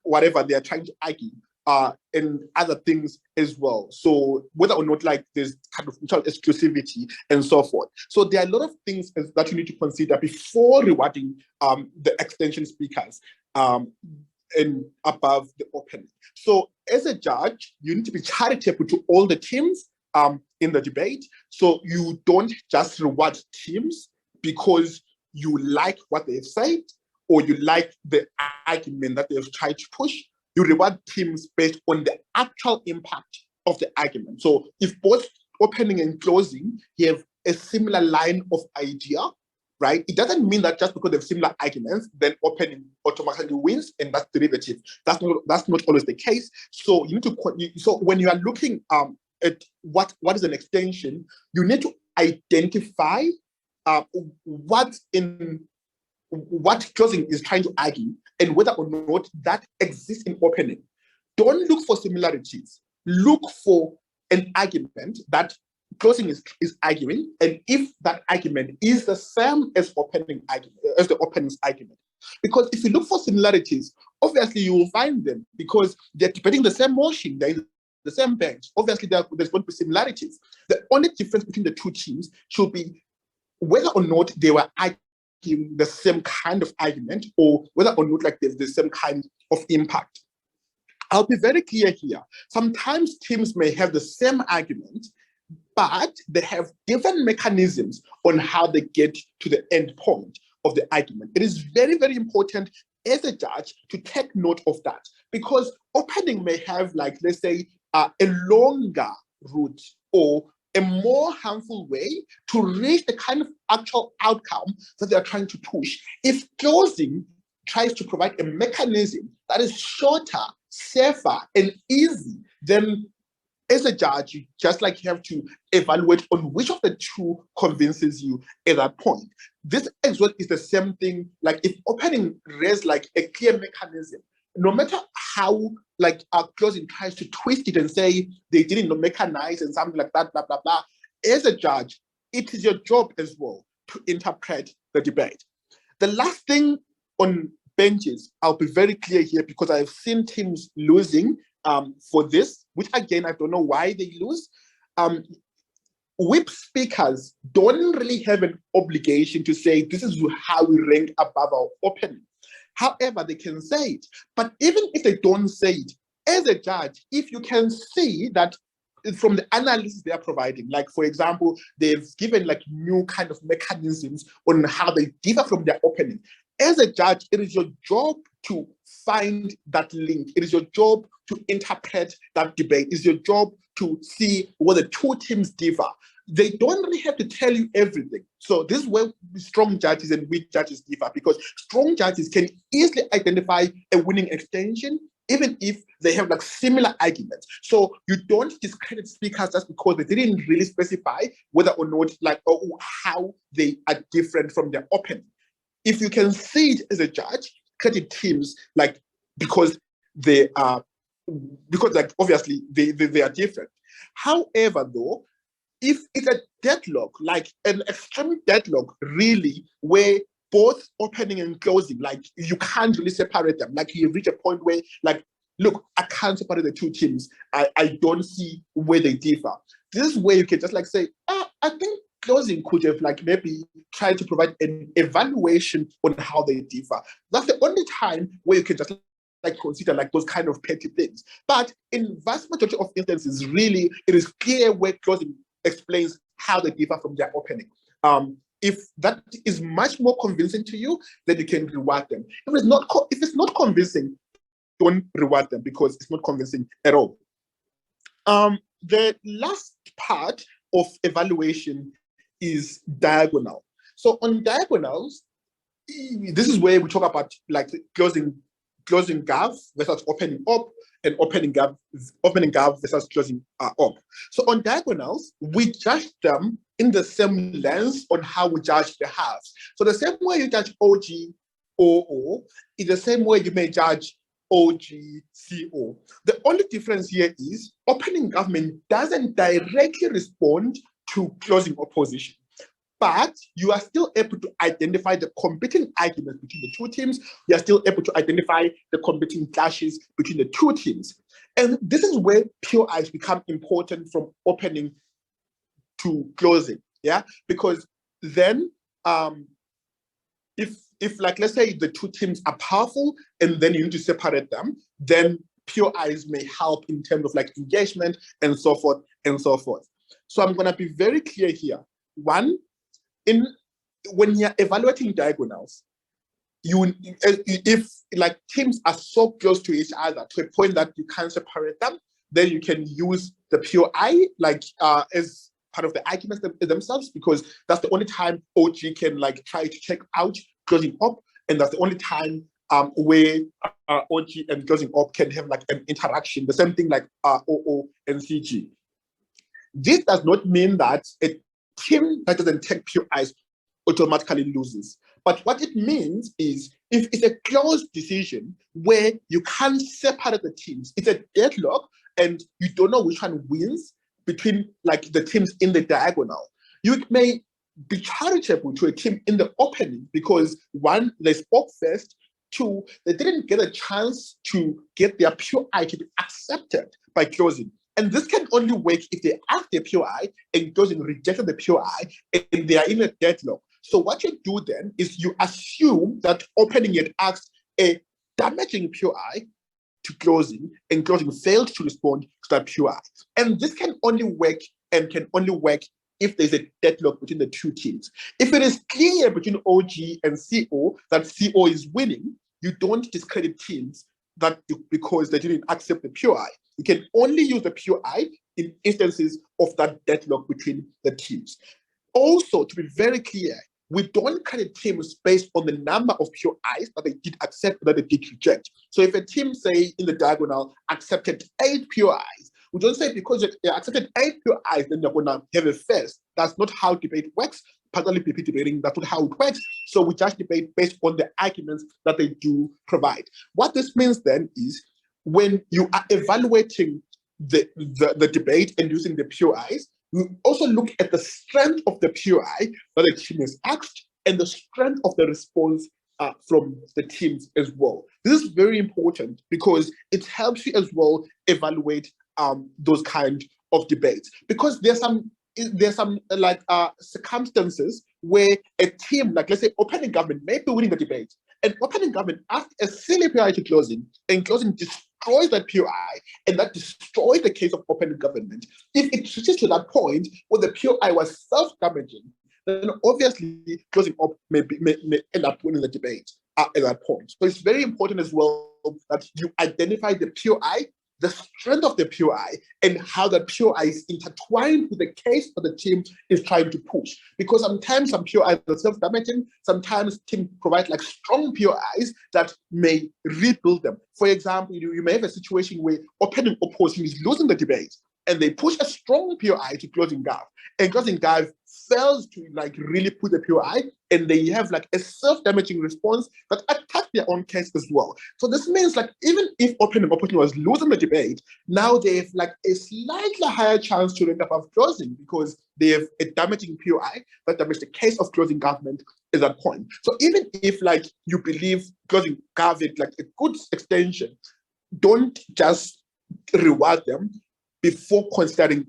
whatever they are trying to argue, and other things as well. So whether or not, like, there's kind of mutual exclusivity and so forth. So there are a lot of things that you need to consider before rewarding the extension speakers and above the opening. So as a judge, you need to be charitable to all the teams in the debate. So you don't just reward teams because you like what they've said or you like the argument that they've tried to push. You reward teams based on the actual impact of the argument. So if both opening and closing have a similar line of idea, right? It doesn't mean that just because they have similar arguments, then opening automatically wins, and that's derivative. That's not always the case. So you need to. So when you are looking at what is an extension, you need to identify what closing is trying to argue and whether or not that exists in opening. Don't look for similarities. Look for an argument that closing is arguing, and if that argument is the same as the opening's argument. Because if you look for similarities, obviously you will find them because they're debating the same motion, they're in the same bench. Obviously there's going to be similarities. The only difference between the two teams should be whether or not they were arguing the same kind of argument or whether or not, like, there's the same kind of impact. I'll be very clear here. Sometimes teams may have the same argument, but they have different mechanisms on how they get to the end point of the argument. It is very, very important as a judge to take note of that, because opening may have, like, let's say, a longer route or a more harmful way to reach the kind of actual outcome that they are trying to push. If closing tries to provide a mechanism that is shorter, safer, and easy, then as a judge, you just have to evaluate on which of the two convinces you at that point. This as well is the same thing, like if opening raised like a clear mechanism, no matter how our closing tries to twist it and say they didn't mechanize and something like that, blah, blah, blah. As a judge, it is your job as well to interpret the debate. The last thing on benches, I'll be very clear here because I've seen teams losing for this, which again, I don't know why they lose. Whip speakers don't really have an obligation to say this is how we rank above our opening. However, they can say it. But even if they don't say it, as a judge, if you can see that from the analysis they are providing, like, for example, they've given new kind of mechanisms on how they differ from their opening. As a judge, it is your job to find that link. It is your job to interpret that debate. It is your job to see where the two teams differ. They don't really have to tell you everything. So this is where strong judges and weak judges differ, because strong judges can easily identify a winning extension even if they have like similar arguments. So you don't discredit speakers just because they didn't really specify whether or not like or how they are different from their opening. If you can see it as a judge, credit teams like because they are like obviously they are different. However, though, if it's a deadlock, like an extreme deadlock, really, where both opening and closing, like you can't really separate them. Like you reach a point where, like, look, I can't separate the two teams. I don't see where they differ. This is where you can just like say, I think closing could have like maybe tried to provide an evaluation on how they differ. That's the only time where you can just like consider like those kind of petty things. But in vast majority of instances, really, it is clear where closing explains how they differ from their opening. If that is much more convincing to you, then you can reward them. If it's not convincing, don't reward them because it's not convincing at all. The last part of evaluation is diagonal. So on diagonals, this is where we talk about like closing gap versus opening up, and opening gap versus closing up. So on diagonals, we judge them in the same lens on how we judge the halves. So the same way you judge OG, OO, is the same way you may judge OG, CO. The only difference here is opening government doesn't directly respond to closing opposition, but you are still able to identify the competing arguments between the two teams. You are still able to identify the competing clashes between the two teams. And this is where POIs become important from opening to closing, yeah? Because then, if like, let's say the two teams are powerful and then you need to separate them, then POIs may help in terms of like engagement and so forth and so forth. So I'm gonna be very clear here. One, when you're evaluating diagonals, if like teams are so close to each other to a point that you can't separate them, then you can use the POI like as part of the arguments themselves, because that's the only time OG can like try to check out closing up, and that's the only time where OG and closing up can have like an interaction. The same thing like OO and CG. This does not mean that a team that doesn't take POIs automatically loses. But what it means is if it's a close decision where you can't separate the teams, it's a deadlock and you don't know which one wins between like the teams in the diagonal, you may be charitable to a team in the opening because one, they spoke first, two, they didn't get a chance to get their POI to be accepted by closing. And this can only work if they asked their POI and closing rejected the POI and they are in a deadlock. So what you do then is you assume that opening had asked a damaging POI to closing, and closing failed to respond to that POI. And this can only work if there's a deadlock between the two teams. If it is clear between OG and CO that CO is winning, you don't discredit teams because they didn't accept the POI. You can only use the POI in instances of that deadlock between the teams. Also, to be very clear, we don't credit teams based on the number of POIs that they did accept or that they did reject. So if a team, say, in the diagonal accepted 8 POIs, we don't say because they accepted 8 POIs, then they're going to have a first. That's not how debate works. Partially PP debating, that's not how it works. So we just debate based on the arguments that they do provide. What this means then is when you are evaluating the debate and using the POIs, we also look at the strength of the POI that the team has asked and the strength of the response from the teams as well. This is very important because it helps you as well evaluate those kind of debates, because there's some like circumstances where a team, like let's say opening government, may be winning the debate, and opening government asks a silly POI to closing, and closing destroys that POI, and that destroys the case of opening government. If it reaches to that point where the POI was self-damaging, then obviously closing up may end up winning the debate at that point. So it's very important as well that you identify the POI the strength of the POI and how the POI is intertwined with the case that the team is trying to push. Because sometimes some POIs are self-damaging, sometimes team provide like strong POIs that may rebuild them. For example, you may have a situation where opponent opposing is losing the debate and they push a strong POI to closing gap, and closing gap fails to like really put the POI, and they have like a self-damaging response that attack their own case as well. So this means like even if opponent was losing the debate, now they have like a slightly higher chance to rank above closing because they have a damaging POI that damages the case of closing government at that point. So even if like you believe closing government like a good extension, don't just reward them before considering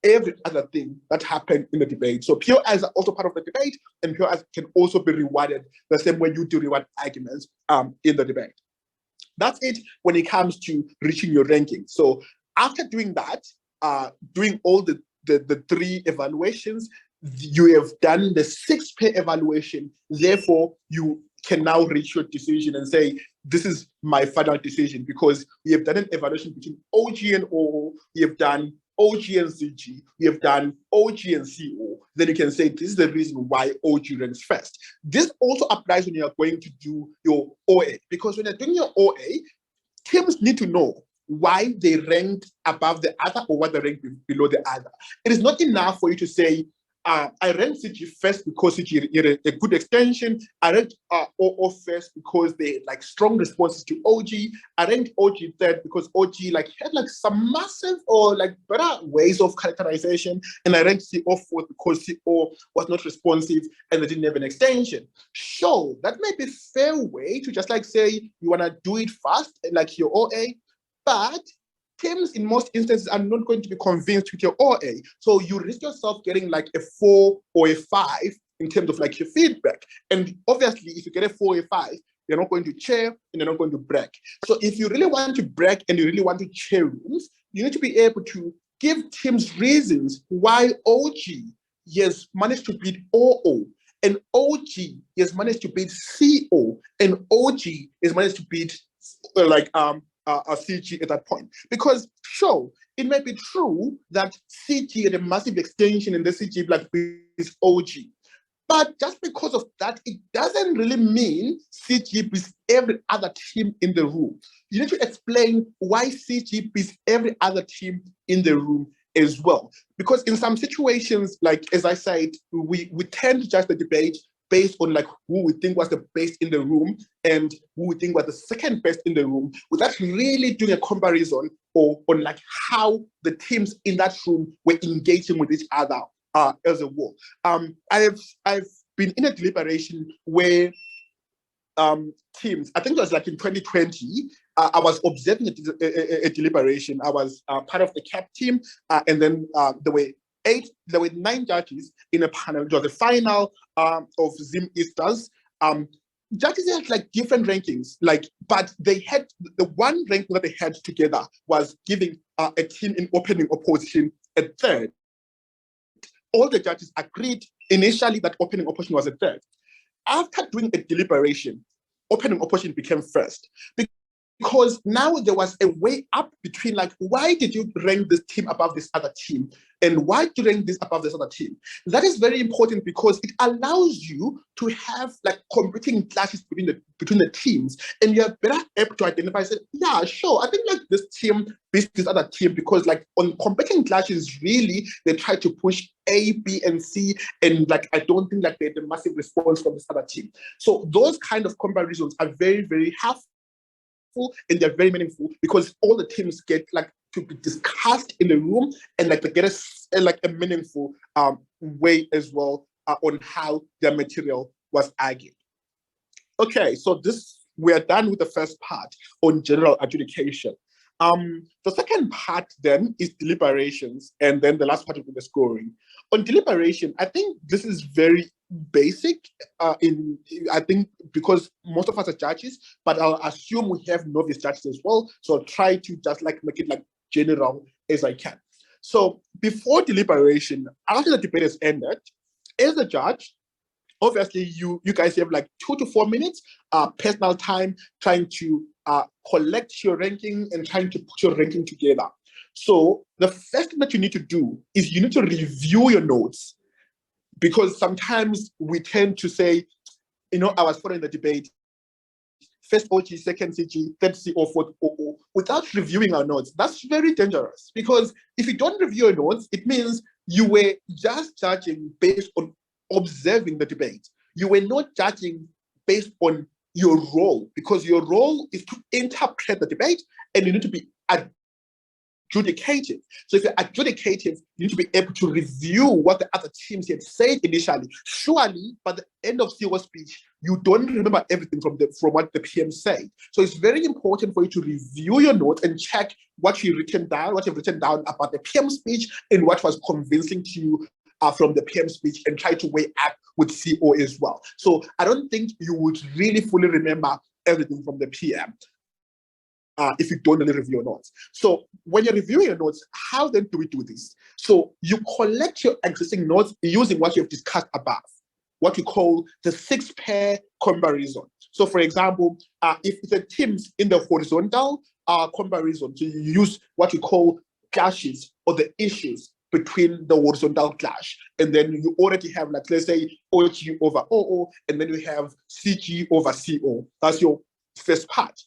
every other thing that happened in the debate. So POIs are also part of the debate, and POIs can also be rewarded the same way you do reward arguments in the debate. That's it when it comes to reaching your ranking. So after doing that, doing all the three evaluations, you have done the 6-pair evaluation. Therefore, you can now reach your decision and say, this is my final decision, because we have done an evaluation between OG and OO, we have done OG and CG, we have done OG and CO. Then you can say, this is the reason why OG ranks first. This also applies when you are going to do your OA, because when you're doing your OA, teams need to know why they ranked above the other or what they ranked below the other. It is not enough for you to say, I ranked CG first because CG had a good extension. I ranked OO first because they like strong responses to OG. I ranked OG third because OG like had like some massive or like better ways of characterization. And I ranked CO fourth because CO was not responsive and they didn't have an extension. Sure, that may be a fair way to just like say you want to do it fast, like your OA, but teams in most instances are not going to be convinced with your OA. So you risk yourself getting like a 4 or a 5 in terms of like your feedback. And obviously, if you get a 4 or a 5, you're not going to chair and you're not going to break. So if you really want to break and you really want to chair rooms, you need to be able to give teams reasons why OG has managed to beat OO, and OG has managed to beat CO, and OG has managed to beat a CG at that point. Because sure, it may be true that CG had a massive extension and the CG like is OG. But just because of that, it doesn't really mean CG beats every other team in the room. You need to explain why CG beats every other team in the room as well. Because in some situations, like as I said, we tend to judge the debate based on like who we think was the best in the room and who we think was the second best in the room, without really doing a comparison or on like how the teams in that room were engaging with each other as a whole. I've been in a deliberation where teams, I think it was like in 2020, I was observing a deliberation. I was part of the CAP team, and then there were 9 judges in a panel. It was the final of Zim Easters. Judges had like different rankings, but they had the one ranking that they had together was giving a team in opening opposition a third. All the judges agreed initially that opening opposition was a third. After doing a deliberation, opening opposition became first. Because now there was a way up between like, why did you rank this team above this other team? And why do you rank this above this other team? That is very important because it allows you to have like competing clashes between the teams. And you're better able to identify, say, yeah, sure, I think like this team beats this other team because like on competing clashes, really, they try to push A, B, and C. And like, I don't think like they had a massive response from this other team. So those kind of comparisons are very, very helpful. And they're very meaningful because all the teams get like to be discussed in the room and like they get a meaningful way as well on how their material was argued. Okay, so we are done with the first part on general adjudication. The second part then is deliberations, and then the last part will be the scoring. On deliberation, I think this is very basic I think because most of us are judges, but I'll assume we have novice judges as well. So I'll try to just like make it like general as I can. So before deliberation, after the debate has ended, as a judge, obviously you guys have like 2 to 4 minutes personal time trying to collect your ranking and trying to put your ranking together. So the first thing that you need to do is you need to review your notes, because sometimes we tend to say, I was following the debate, first OG, second CG, third CO, fourth OO, without reviewing our notes. That's very dangerous, because if you don't review your notes, it means you were just judging based on observing the debate. You were not judging based on your role, because your role is to interpret the debate and you need to be adjudicative. So if you're adjudicative, you need to be able to review what the other teams had said initially. Surely, by the end of CO speech, you don't remember everything from what the PM said. So it's very important for you to review your notes and check what you've written down about the PM speech and what was convincing to you from the PM speech, and try to weigh up with CO as well. So I don't think you would really fully remember everything from the PM if you don't really review your notes. So when you're reviewing your notes, how then do we do this? So you collect your existing notes using what you've discussed above, what we call the 6-pair comparison. So for example, if it's a teams in the horizontal comparison, so you use what we call clashes or the issues between the horizontal clash. And then you already have, like, let's say OG over OO, and then you have CG over CO. That's your first part.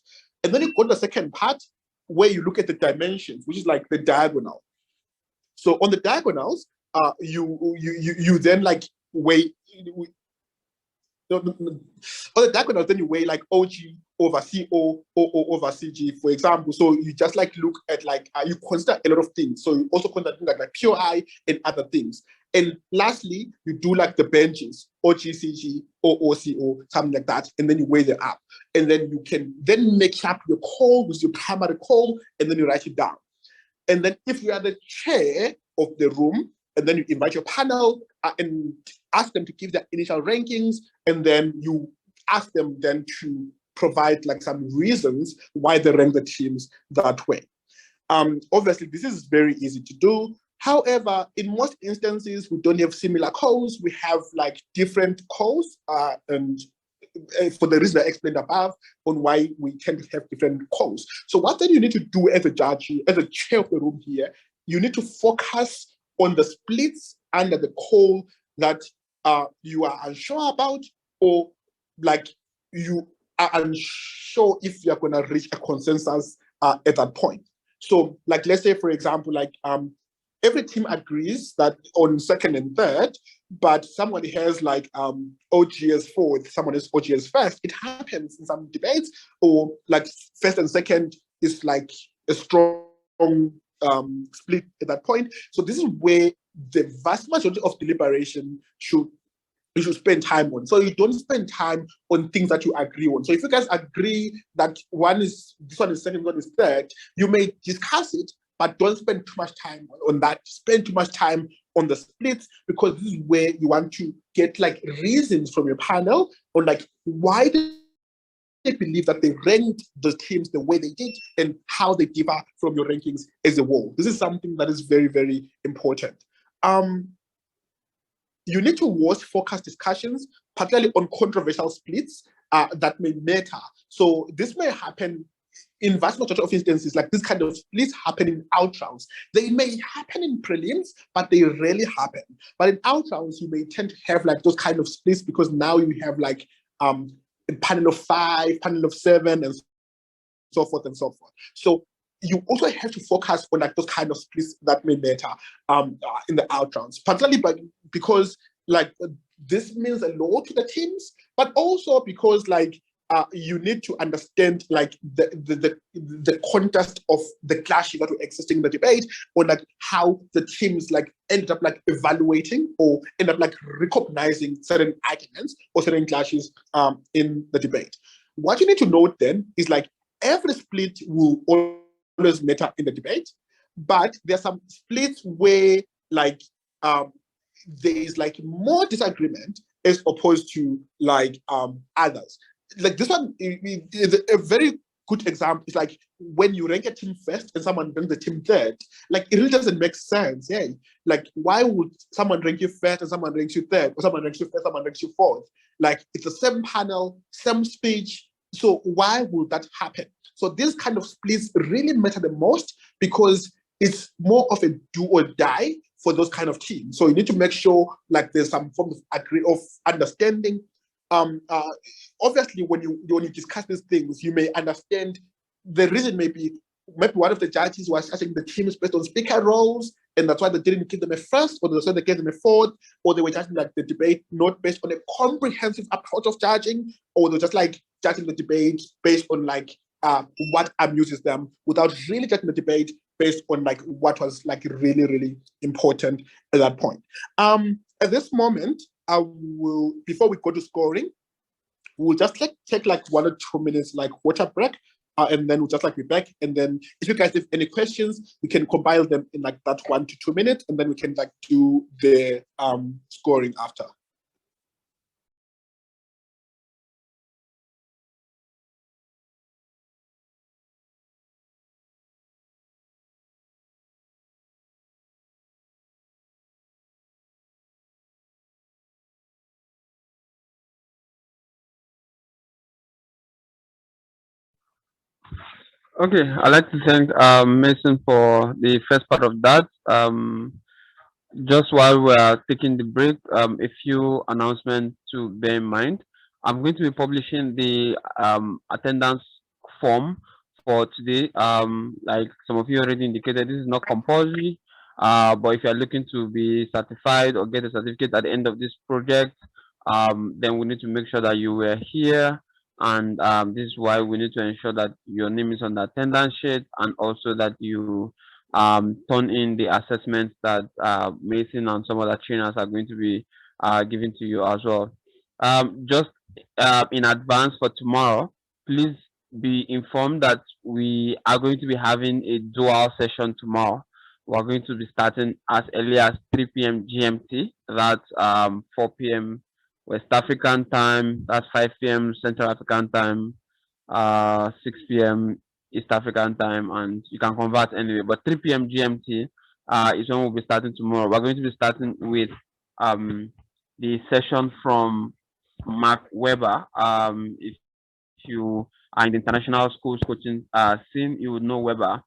And then you go to the second part where you look at the dimensions, which is like the diagonal. So on the diagonals, you then like weigh, on the diagonals, then you weigh like OG over CO, OO over CG, for example. So you just like look at like, you consider a lot of things. So you also consider things like POI and other things. And lastly, you do like the benches, OG, CG, OO, CO, something like that, and then you weigh them up. And then you can then make up your call with your primary call, and then you write it down. And then if you are the chair of the room, and then you invite your panel and ask them to give their initial rankings, and then you ask them then to provide like some reasons why they rank the teams that way. Obviously, this is very easy to do. However, in most instances, we don't have similar calls. We have like different calls, and for the reason I explained above on why we tend to have different calls. So what then you need to do as a judge, as a chair of the room here, you need to focus on the splits under the call that you are unsure about, or like you are unsure if you're going to reach a consensus at that point. So like, let's say, for example, like every team agrees that on second and third, but somebody has like OG as fourth, someone has OG as first. It happens in some debates, or like first and second is like a strong split at that point. So this is where the vast majority of deliberation you should spend time on. So you don't spend time on things that you agree on. So if you guys agree that this one is second, one is third, you may discuss it, but don't spend too much time on that. Spend too much time on the splits, because this is where you want to get like reasons from your panel on like why they believe that they ranked the teams the way they did and how they differ from your rankings as a whole. This is something that is very, very important. You need to watch focused discussions, particularly on controversial splits that may matter. So this may happen in vast majority of instances. Like this kind of splits happen in out rounds. They may happen in prelims, but they rarely happen. But in out rounds, you may tend to have like those kind of splits, because now you have like a panel of 5, panel of 7, and so forth and so forth. So you also have to focus on like those kind of splits that may matter in the out rounds, particularly because like this means a lot to the teams, but also because like you need to understand like the context of the clashes that were existing in the debate, or like how the teams like ended up like evaluating or end up like recognizing certain arguments or certain clashes in the debate. What you need to note then is like every split will always matter in the debate, but there's some splits where like there is like more disagreement as opposed to like others. Like this one is a very good example is like when you rank a team first and someone ranks the team third, like it really doesn't make sense. Yeah. Like why would someone rank you first and someone ranks you third, or someone ranks you first, someone ranks you fourth? Like it's the same panel, same speech. So why would that happen? So this kind of splits really matter the most because it's more of a do or die for those kind of teams. So you need to make sure like there's some form of understanding. Obviously, when you discuss these things, you may understand the reason. Maybe one of the judges was judging the teams based on speaker roles, and that's why they didn't give them a first, or that's why they gave them a fourth, or they were judging like the debate not based on a comprehensive approach of judging, or they're just like judging the debate based on like what amuses them without really judging the debate based on like what was like really, really important at that point. At this moment, I will, before we go to scoring, we'll just like take like 1 or 2 minutes like water break, and then we'll just like be back. And then if you guys have any questions, we can compile them in like that 1 to 2 minutes, and then we can like do the scoring after. Okay, I'd like to thank Mason for the first part of that. Just while we're taking the break, a few announcements to bear in mind. I'm going to be publishing the attendance form for today. Like some of you already indicated, this is not compulsory. But if you're looking to be certified or get a certificate at the end of this project, then we need to make sure that you were here. And this is why we need to ensure that your name is on the attendance sheet, and also that you turn in the assessments that Mason and some other trainers are going to be giving to you as well. Just in advance for tomorrow, please be informed that we are going to be having a dual session tomorrow. We're going to be starting as early as 3 p.m. GMT, that's 4 p.m. West African time, that's 5 p.m. Central African time, 6 p.m. East African time, and you can convert anyway. But 3 p.m. GMT is when we'll be starting tomorrow. We're going to be starting with the session from Mark Weber. If you are in the international schools coaching scene, you would know Weber.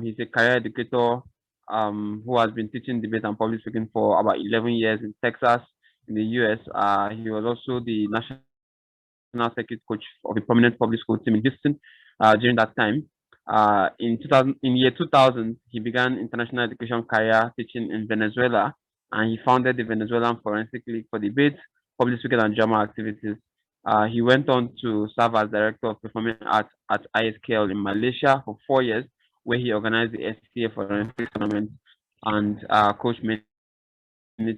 He's a career educator who has been teaching debate and public speaking for about 11 years in Texas, in the US. He was also the national circuit coach of a prominent public school team in Houston during that time. In year 2000, he began international education career teaching in Venezuela, and he founded the Venezuelan Forensic League for debate, public speaking, and drama activities. He went on to serve as director of performing arts at ISKL in Malaysia for 4 years, where he organized the SCA Forensic Tournament and coached many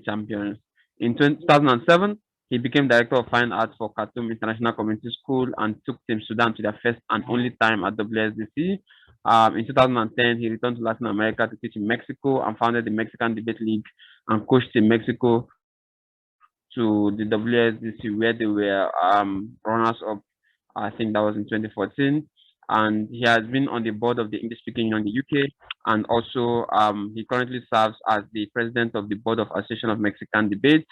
champions. In 2007, he became director of fine arts for Khartoum International Community School and took Team Sudan to their first and only time at WSDC. In 2010, he returned to Latin America to teach in Mexico and founded the Mexican Debate League and coached in Mexico to the WSDC, where they were runners up. I think that was in 2014. And he has been on the board of the English Speaking Union in the UK, and also he currently serves as the president of the board of Association of Mexican Debate.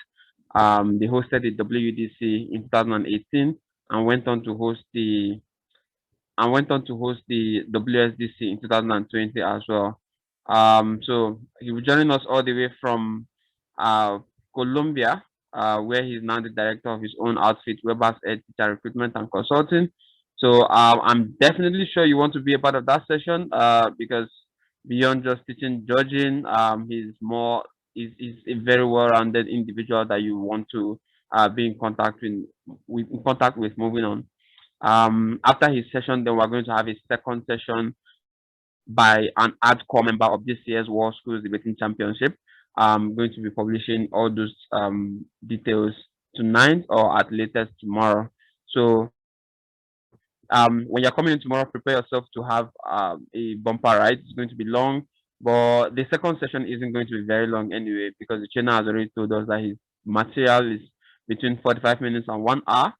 They hosted the WDC in 2018 and went on to host the WSDC in 2020 as well. So he was joining us all the way from Colombia, where he's now the director of his own outfit, Weber's Ed Teacher Recruitment and Consulting. So I'm definitely sure you want to be a part of that session because beyond just teaching judging, he's a very well-rounded individual that you want to be in contact with moving on. After his session, then we're going to have a second session by an hardcore member of this year's World Schools Debating Championship. I'm going to be publishing all those details tonight or at latest tomorrow. So when you're coming in tomorrow, prepare yourself to have a bumper ride. It's going to be long, but the second session isn't going to be very long anyway, because the trainer has already told us that his material is between 45 minutes and 1 hour.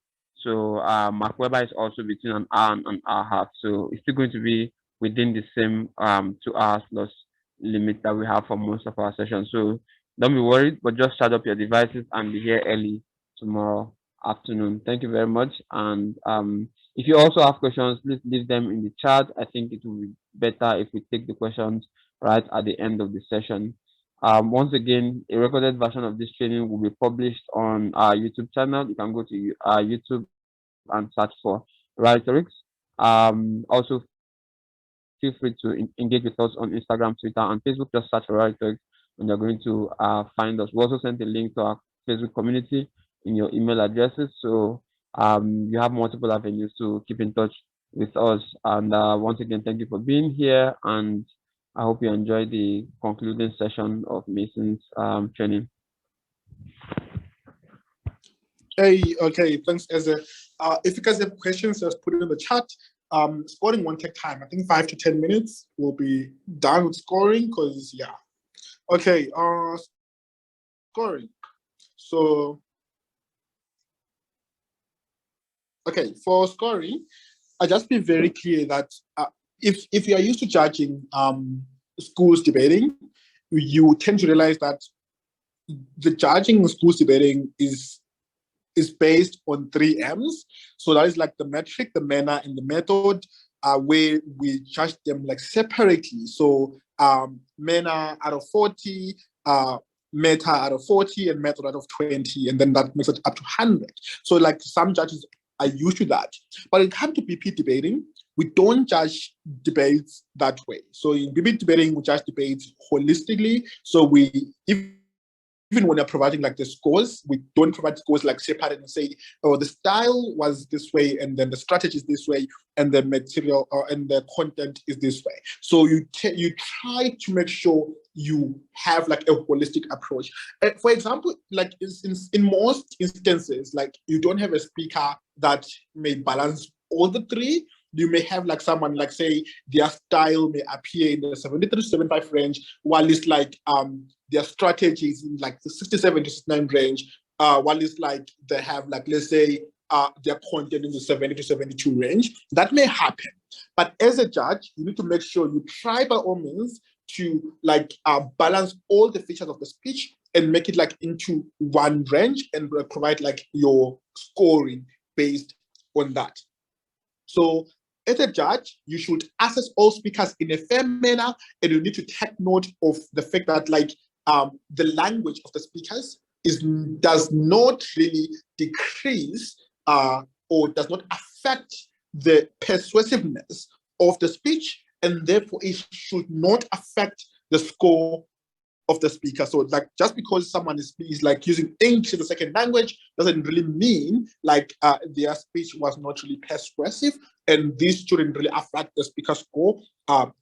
So Mark Webber is also between an hour and an hour and a half. So it's still going to be within the same 2 hours plus limit that we have for most of our sessions. So don't be worried, but just start up your devices and be here early tomorrow afternoon. Thank you very much. And if you also have questions, please leave them in the chat. I think it will be better if we take the questions right at the end of the session. Once again, a recorded version of this training will be published on our YouTube channel. You can go to our YouTube and search for Rhetorics. Also, feel free to engage with us on Instagram, Twitter, and Facebook. Just search for Rhetorics, and you're going to find us. We also sent a link to our Facebook community in your email addresses, so you have multiple avenues to keep in touch with us. And once again, thank you for being here, and I hope you enjoy the concluding session of Mason's training. Hey, okay, thanks, Eze. If you guys have questions, just put it in the chat. Scoring won't take time. I think 5 to 10 minutes we'll be done with scoring, because yeah. Okay, scoring. So, okay, for scoring, I just be very clear that if you are used to judging schools debating, you tend to realize that the judging schools debating is based on 3 M's. So that is like the metric, the manner, and the method, where we judge them like separately. So manner out of 40, meta out of 40, and method out of 20, and then that makes it up to 100. So like some judges are used to that. But when it comes to BP debating, we don't judge debates that way. So in BP debating, we judge debates holistically. So even when they're providing like the scores, we don't provide scores like separate and say, oh, the style was this way, and then the strategy is this way, and the material and the content is this way. So you try to make sure you have like a holistic approach. For example, like in most instances, like you don't have a speaker that may balance all the 3. You may have like someone like, say, their style may appear in the 73 to 75 range, while it's like their strategies in like the 67 to 69 range, while it's like they have like, let's say, their content in the 70 to 72 range. That may happen. But as a judge, you need to make sure you try by all means to like balance all the features of the speech and make it like into one range and provide like your scoring based on that. So as a judge, you should assess all speakers in a fair manner, and you need to take note of the fact that like the language of the speakers does not really decrease or does not affect the persuasiveness of the speech, and therefore it should not affect the score of the speaker. So like just because someone is like using English as a second language doesn't really mean like their speech was not really persuasive, and this shouldn't really affect the speaker score of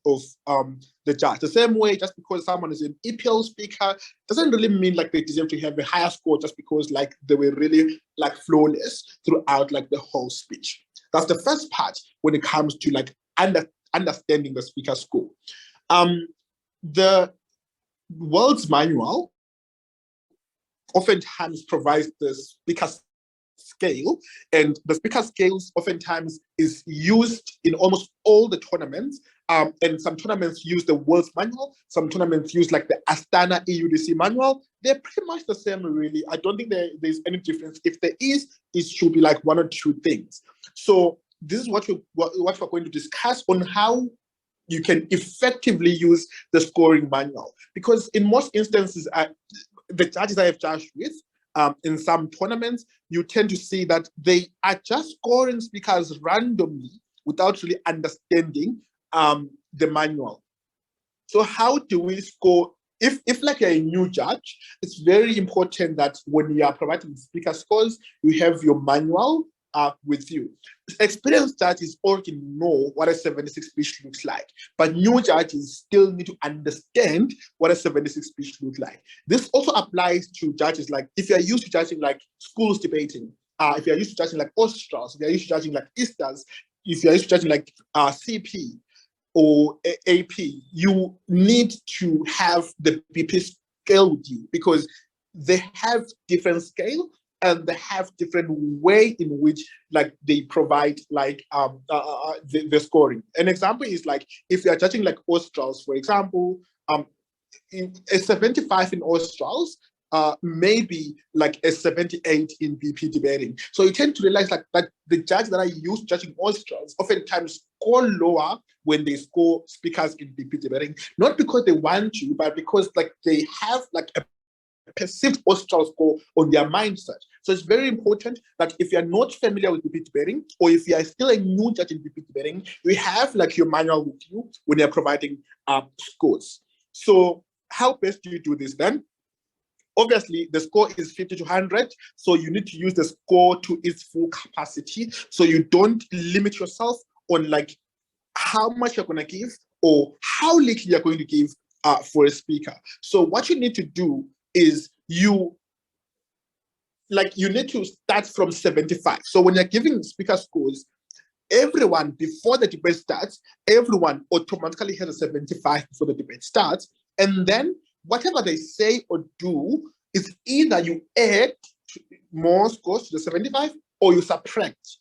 the judge. The same way, just because someone is an EPL speaker doesn't really mean like they deserve to have a higher score just because like they were really like flawless throughout like the whole speech. That's the first part when it comes to like understanding the speaker score. The World's Manual oftentimes provides the speaker scale, and the speaker scales oftentimes is used in almost all the tournaments. And some tournaments use the World's Manual, some tournaments use like the Astana EUDC manual. They're pretty much the same, really. I don't think there's any difference. If there is, it should be like 1 or 2 things. So this is what we're going to discuss on how you can effectively use the scoring manual. Because in most instances, the judges I have judged with, in some tournaments, you tend to see that they are just scoring speakers randomly without really understanding the manual. So how do we score? If like you're a new judge, it's very important that when you are providing speaker scores, you have your manual with you. Experienced judges already know what a 76 speech looks like, but new judges still need to understand what a 76 speech looks like. This also applies to judges like, if you're used to judging like schools debating, if you're used to judging like Australs, if you're used to judging like Easters, if you're used to judging like CP or AP, you need to have the BP scale with you, because they have different scale and they have different way in which like they provide like the scoring. An example is like if you are judging like Australs, for example, a 75 in Australs maybe like a 78 in BP debating. So you tend to realize like that the judges that are used judging Australs oftentimes score lower when they score speakers in BP debating, not because they want to, but because like they have like a perceived Austral score on their mindset. So it's very important that if you're not familiar with BP debating, or if you are still a new judge in BP debating, you have like your manual with you when you're providing scores. So how best do you do this then? Obviously, the score is 50 to 100, so you need to use the score to its full capacity. So you don't limit yourself on like how much you're going to give or how little you're going to give for a speaker. So what you need to do is you need to start from 75. So when you're giving speaker scores, everyone before the debate starts, everyone automatically has a 75 before the debate starts, and then whatever they say or do is either you add more scores to the 75 or you subtract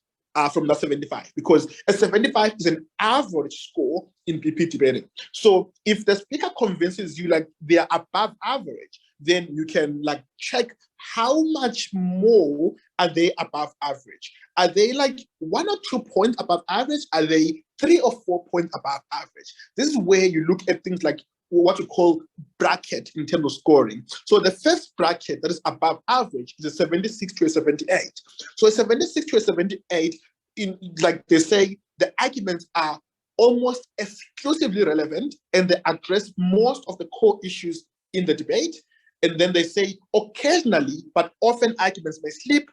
from the 75, because a 75 is an average score in BP debating. So if the speaker convinces you like they are above average, then you can like check how much more are they above average. Are they like 1 or 2 points above average? Are they 3 or 4 points above average? This is where you look at things like what you call bracket in terms of scoring. So the first bracket that is above average is a 76 to a 78. So a 76 to a 78, in like they say, the arguments are almost exclusively relevant and they address most of the core issues in the debate. And then they say occasionally, but often arguments may slip.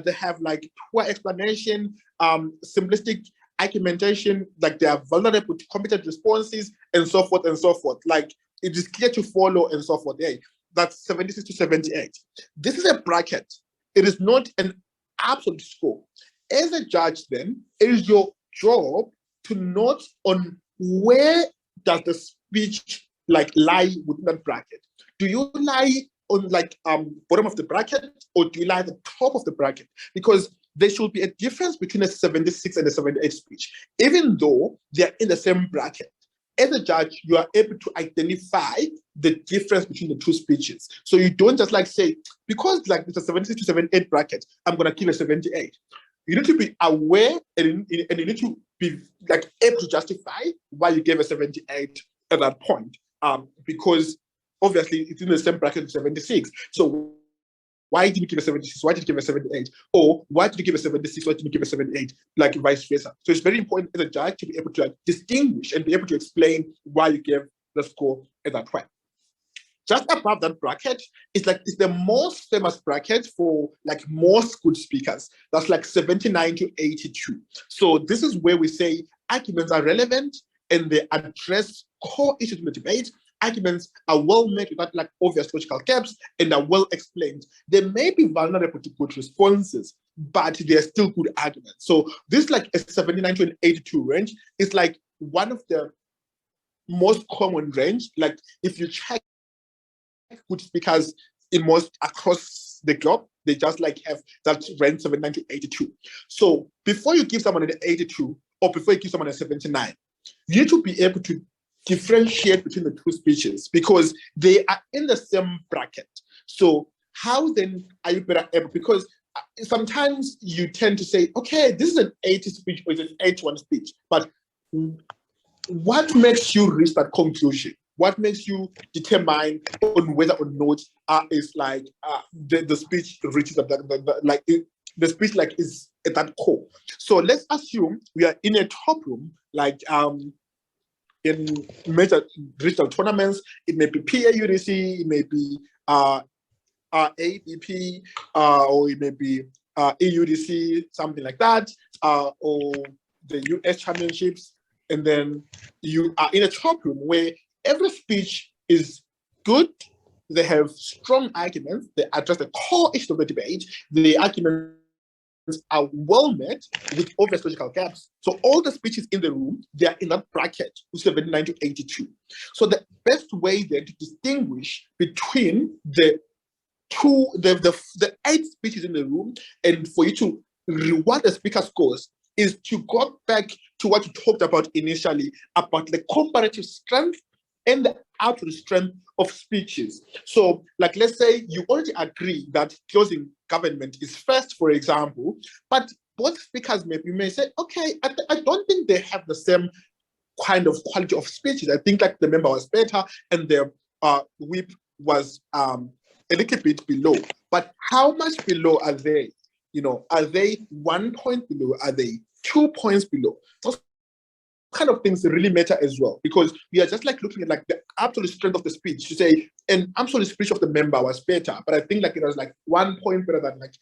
They have like poor explanation, simplistic argumentation, like they are vulnerable to competent responses, and so forth and so forth. Like it is clear to follow and so forth. Yeah, that's 76 to 78. This is a bracket. It is not an absolute score. As a judge, then, it is your job to note on where does the speech like lie within that bracket. Do you lie on like bottom of the bracket, or do you lie at the top of the bracket? Because there should be a difference between a 76 and a 78 speech, even though they're in the same bracket. As a judge, you are able to identify the difference between the two speeches. So you don't just like say, because like it's a 76 to 78 bracket, I'm gonna give a 78. You need to be aware and you need to be like able to justify why you gave a 78 at that point. Because obviously it's in the same bracket of 76. So why did you give a 76? Why did you give a 78? Or why did you give a 76? Why did you give a 78? Like vice versa. So it's very important as a judge to be able to like distinguish and be able to explain why you gave the score at that point. Just above that bracket is like it's the most famous bracket for like most good speakers. That's like 79 to 82. So this is where we say arguments are relevant and they address core issues in the debate. Arguments are well made without like obvious logical gaps and are well explained. They may be vulnerable to good responses, but they're still good arguments. So this like a 79 to an 82 range is like one of the most common range. Like if you check good speakers in most across the globe, they just like have that range 79 to 82. So before you give someone an 82 or before you give someone a 79, you need to be able to differentiate between the two speeches because they are in the same bracket. So how then are you better able? Because sometimes you tend to say, okay, this is an 80 speech or it's an 81 speech, but what makes you reach that conclusion? What makes you determine on whether or not is like the speech reaches the speech like is at that core? So let's assume we are in a top room, like in major regional tournaments. It may be PAUDC, it may be ABP, or it may be EUDC, something like that, or the US championships. And then you are in a top room where every speech is good. They have strong arguments. They address the core issue of the debate. The arguments are well met with obvious logical gaps. So all the speeches in the room, they are in that bracket, 79 to 82. So the best way then to distinguish between the the 8 speeches in the room, and for you to reward the speaker scores is to go back to what you talked about initially about the comparative strength and the outward strength of speeches. So, like, let's say you already agree that closing government is first, for example, but both speakers may say, okay, I don't think they have the same kind of quality of speeches. I think like the member was better and the whip was a little bit below. But how much below are they? You know, are they 1 point below? Are they 2 points below? Those kind of things really matter as well, because we are just like looking at like the absolute strength of the speech to say an absolute speech of the member was better, but I think like it was like 1 point better than like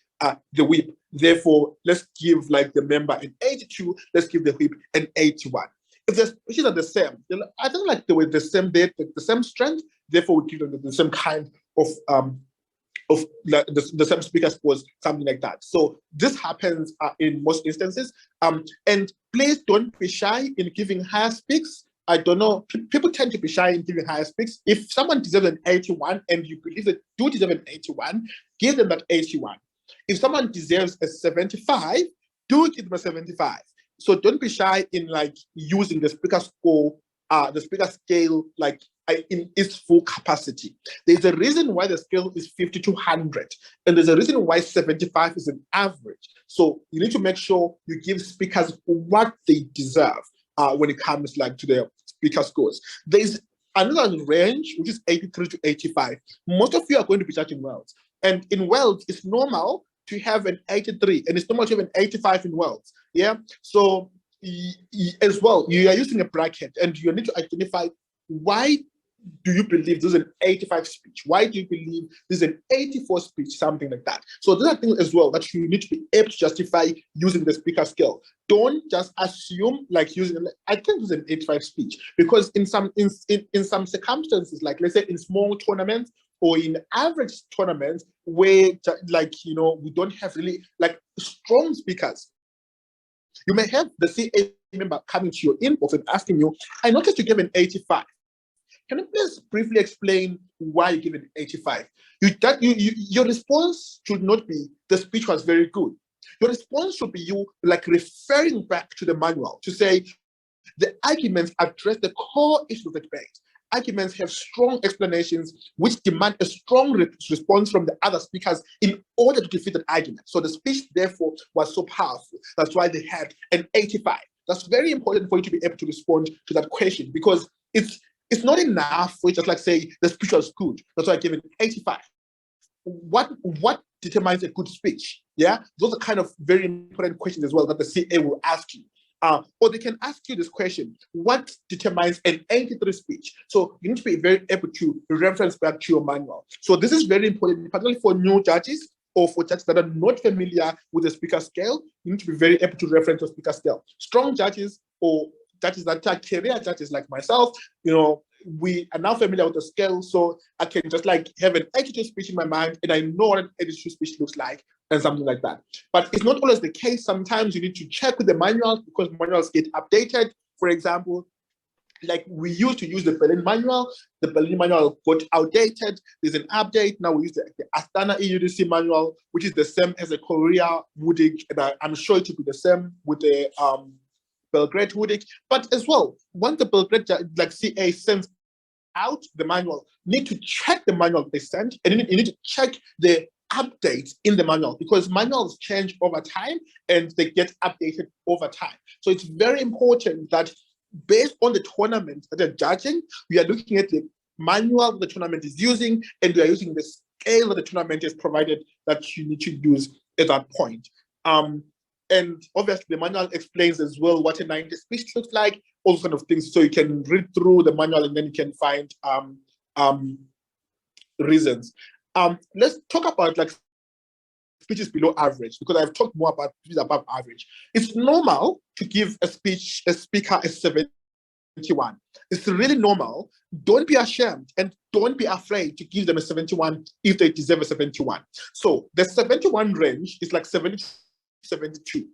the whip. Therefore, let's give like the member an 82. Let's give the whip an 81. If the speeches are the same, I don't like the way the same strength. Therefore, we give them the same kind of like the same speaker scores, something like that. So this happens in most instances. And please don't be shy in giving higher speaks. I don't know, people tend to be shy in giving higher speaks. If someone deserves an 81 and you believe they do deserve an 81, give them that 81. If someone deserves a 75, do give them a 75. So don't be shy in like using the speaker score, the speaker scale, like in its full capacity. There's a reason why the scale is 50 to 100, and there's a reason why 75 is an average. So you need to make sure you give speakers what they deserve when it comes like to the speaker scores. There's another range, which is 83 to 85. Most of you are going to be judging worlds, and in worlds, it's normal to have an 83, and it's normal to have an 85 in worlds. Yeah. So as well, you are using a bracket, and you need to identify why do you believe this is an 85 speech? Why do you believe this is an 84 speech? Something like that. So these are things as well that you need to be able to justify using the speaker scale. Don't just assume like using, I think this is an 85 speech, because in some circumstances, like let's say in small tournaments or in average tournaments where like, you know, we don't have really like strong speakers, you may have the CA member coming to your inbox and asking you, I noticed you gave an 85. Can you please briefly explain why you give an 85? Your response should not be, the speech was very good. Your response should be you like referring back to the manual to say, the arguments address the core issue of the debate. Arguments have strong explanations which demand a strong response from the other speakers in order to defeat that argument. So the speech, therefore, was so powerful. That's why they had an 85. That's very important for you to be able to respond to that question, because it's not enough for you just like say the speech was good. That's why I gave it 85. What determines a good speech? Yeah, those are kind of very important questions as well that the CA will ask you. Or they can ask you this question: what determines an 83 speech? So you need to be very able to reference back to your manual. So this is very important, particularly for new judges or for judges that are not familiar with the speaker scale. You need to be very able to reference the speaker scale. Strong judges or judges that are career judges like myself, you know, we are now familiar with the scale, so I can just like have an 82 speech in my mind and I know what an 82 speech looks like and something like that. But it's not always the case. Sometimes you need to check with the manuals because manuals get updated. For example, like we used to use the Berlin manual. The Berlin manual got outdated. There's an update. Now we use the Astana EUDC manual, which is the same as the Korea Wudig, and I'm sure it will be the same with the Belgrade Wudig. But as well, once the Belgrade like CA sends out the manual, need to check the manual they sent, and you need to check the updates in the manual, because manuals change over time and they get updated over time. So it's very important that based on the tournament that they're judging, we are looking at the manual the tournament is using, and we are using the scale that the tournament is provided that you need to use at that point. And obviously the manual explains as well what a 90 speech looks like, all kind of things. So you can read through the manual and then you can find reasons. Let's talk about like speeches below average, because I've talked more about speeches above average. It's normal to give a speaker a 71. It's really normal. Don't be ashamed and don't be afraid to give them a 71 if they deserve a 71. So the 71 range is like 70 to 72.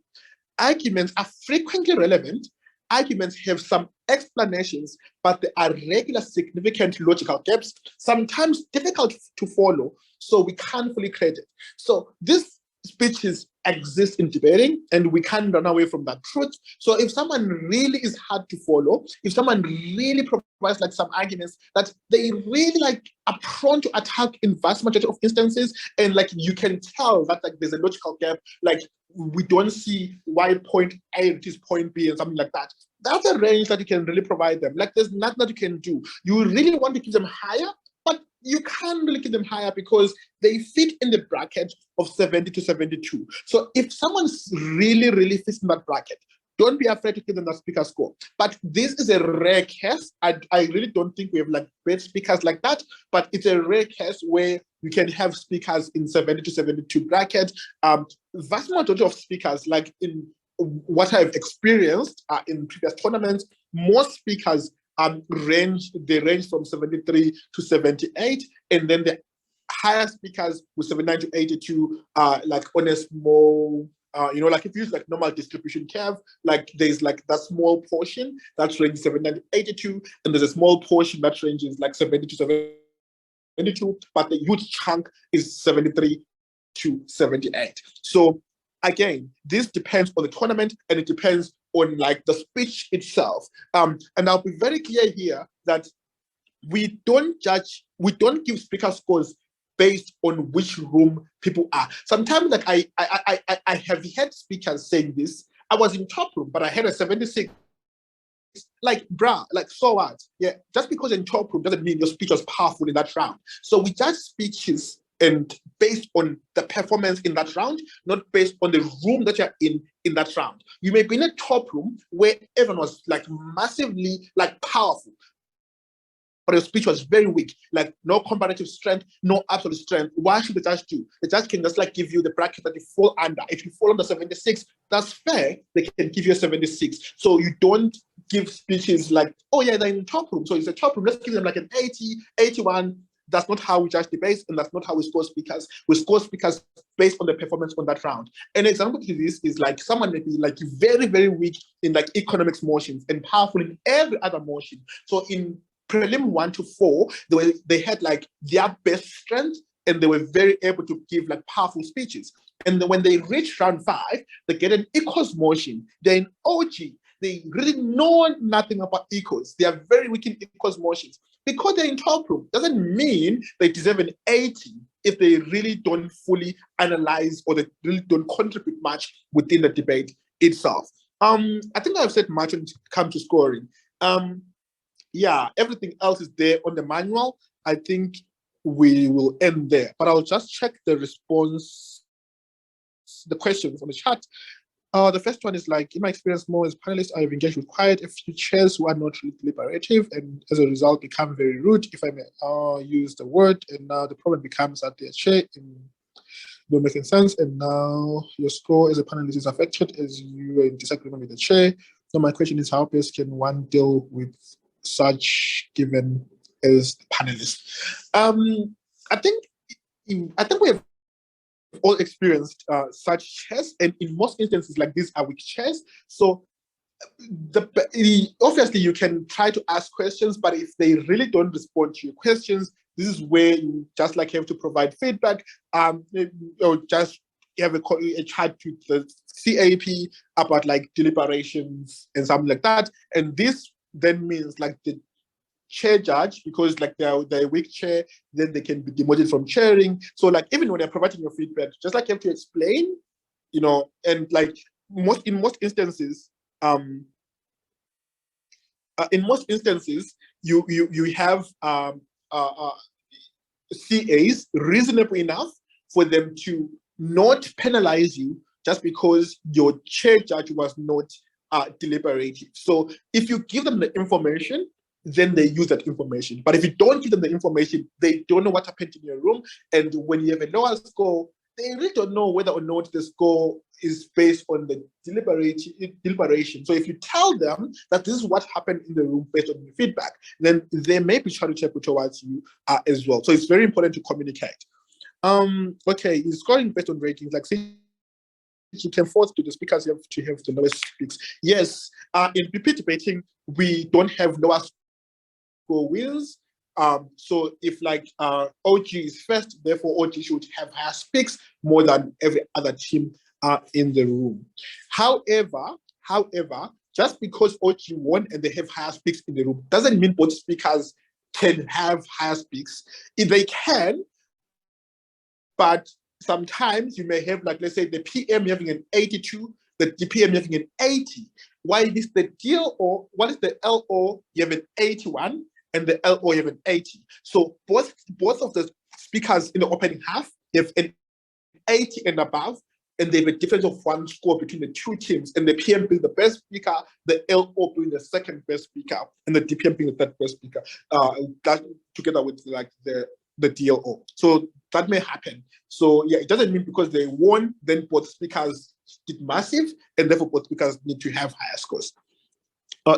Arguments are frequently relevant. Arguments have some explanations, but there are regular significant logical gaps, sometimes difficult to follow, so we can't fully credit. So this speeches exist in debating, and we can't run away from that truth. So if someone really is hard to follow, if someone really provides like some arguments that they really like are prone to attack in vast majority of instances, and like you can tell that like there's a logical gap, like we don't see why point A is point B and something like that. That's a range that you can really provide them. Like there's nothing that you can do. You really want to keep them higher, but you can't really keep them higher because they fit in the bracket of 70 to 72. So if someone's really, really fits in that bracket, don't be afraid to give them that speaker score. But this is a rare case. I really don't think we have like great speakers like that, but it's a rare case where you can have speakers in 70 to 72 bracket. Vast majority of speakers, like in what I've experienced in previous tournaments, most speakers range from 73 to 78, and then the higher speakers with 79 to 82 like on a small like if you use like normal distribution curve, like there's like that small portion that ranges 79 to 82, and there's a small portion that ranges like 70 to 72, but the huge chunk is 73 to 78. So again, this depends on the tournament, and it depends on like the speech itself. And I'll be very clear here that we don't give speaker scores based on which room people are. Sometimes like I have heard speakers saying this. I was in top room, but I had a 76. Like, bruh, like, so what? Yeah, just because in top room doesn't mean your speech was powerful in that round. So we judge speeches and based on the performance in that round, not based on the room that you're in that round. You may be in a top room where everyone was like massively like powerful, but your speech was very weak, like no comparative strength, no absolute strength. Why should the judge do? The judge can just like give you the bracket that you fall under. If you fall under 76, that's fair. They can give you a 76. So you don't give speeches like, oh yeah, they're in the top room, so it's a top room, let's give them like an 80, 81. That's not how we judge debates, and that's not how we score speakers. We score speakers based on the performance on that round. An example to this is like someone may be like very, very weak in like economics motions and powerful in every other motion. So in prelim 1 to 4, they had like their best strength, and they were very able to give like powerful speeches. And then when they reach round 5, they get an equals motion. They're in OG. They really know nothing about equals. They are very weak in equals motions. Because they're in top room doesn't mean they deserve an 80 if they really don't fully analyze or they really don't contribute much within the debate itself. I think I've said much when it comes to scoring. Yeah, everything else is there on the manual. I think we will end there, but I'll just check the response, the questions on the chat. The first one is like, in my experience, more as panelists, I've engaged with quite a few chairs who are not really deliberative, and as a result, become very rude, if I may use the word. And now the problem becomes that their chair don't making sense, and now your score as a panelist is affected as you are in disagreement with the chair. So my question is, how best can one deal with such given as the panelist? I think we have all experienced such chairs, and in most instances like these are weak chairs. So obviously you can try to ask questions, but if they really don't respond to your questions, this is where you just like have to provide feedback, or just have a chat to the CAP about like deliberations and something like that. And this then means like the chair judge, because like they're a weak chair, then they can be demoted from chairing. So like even when they're providing your feedback, just like you have to explain, and like in most instances you have CAs reasonable enough for them to not penalize you just because your chair judge was not deliberative. So if you give them the information, then they use that information. But if you don't give them the information, they don't know what happened in your room. And when you have a lower score, they really don't know whether or not the score is based on the deliberation. So if you tell them that this is what happened in the room based on your feedback, then they may be trying to take towards you as well. So it's very important to communicate. Okay, is scoring based on ratings, like say you can force to the speakers have to have the lowest speaks. Yes, in BP debating, we don't have lower score wins. So if like OG is first, therefore OG should have higher speaks more than every other team in the room. However, just because OG won and they have higher speaks in the room doesn't mean both speakers can have higher speaks. If they can, but sometimes you may have, like, let's say the PM having an 82, the DPM having an 80. While it is the DLO, what is the LO? You have an 81, and the LO you have an 80. So both of the speakers in the opening half have an 80 and above, and they have a difference of 1 score between the two teams, and the PM being the best speaker, the LO being the second best speaker, and the DPM being the third best speaker. That together with like the DLO. So that may happen. So yeah, it doesn't mean because they won, then both speakers did massive, and therefore both speakers need to have higher scores.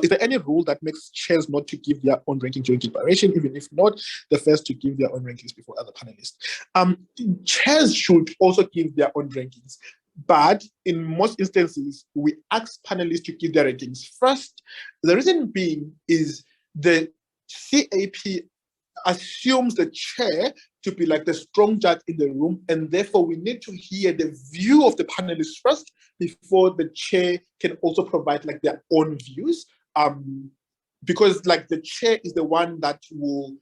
Is there any rule that makes chairs not to give their own ranking during deliberation, even if not the first to give their own rankings before other panelists? Chairs should also give their own rankings, but in most instances, we ask panelists to give their rankings first. The reason being is the CAP assumes the chair to be like the strong judge in the room, and therefore we need to hear the view of the panelists first before the chair can also provide like their own views, because like the chair is the one that will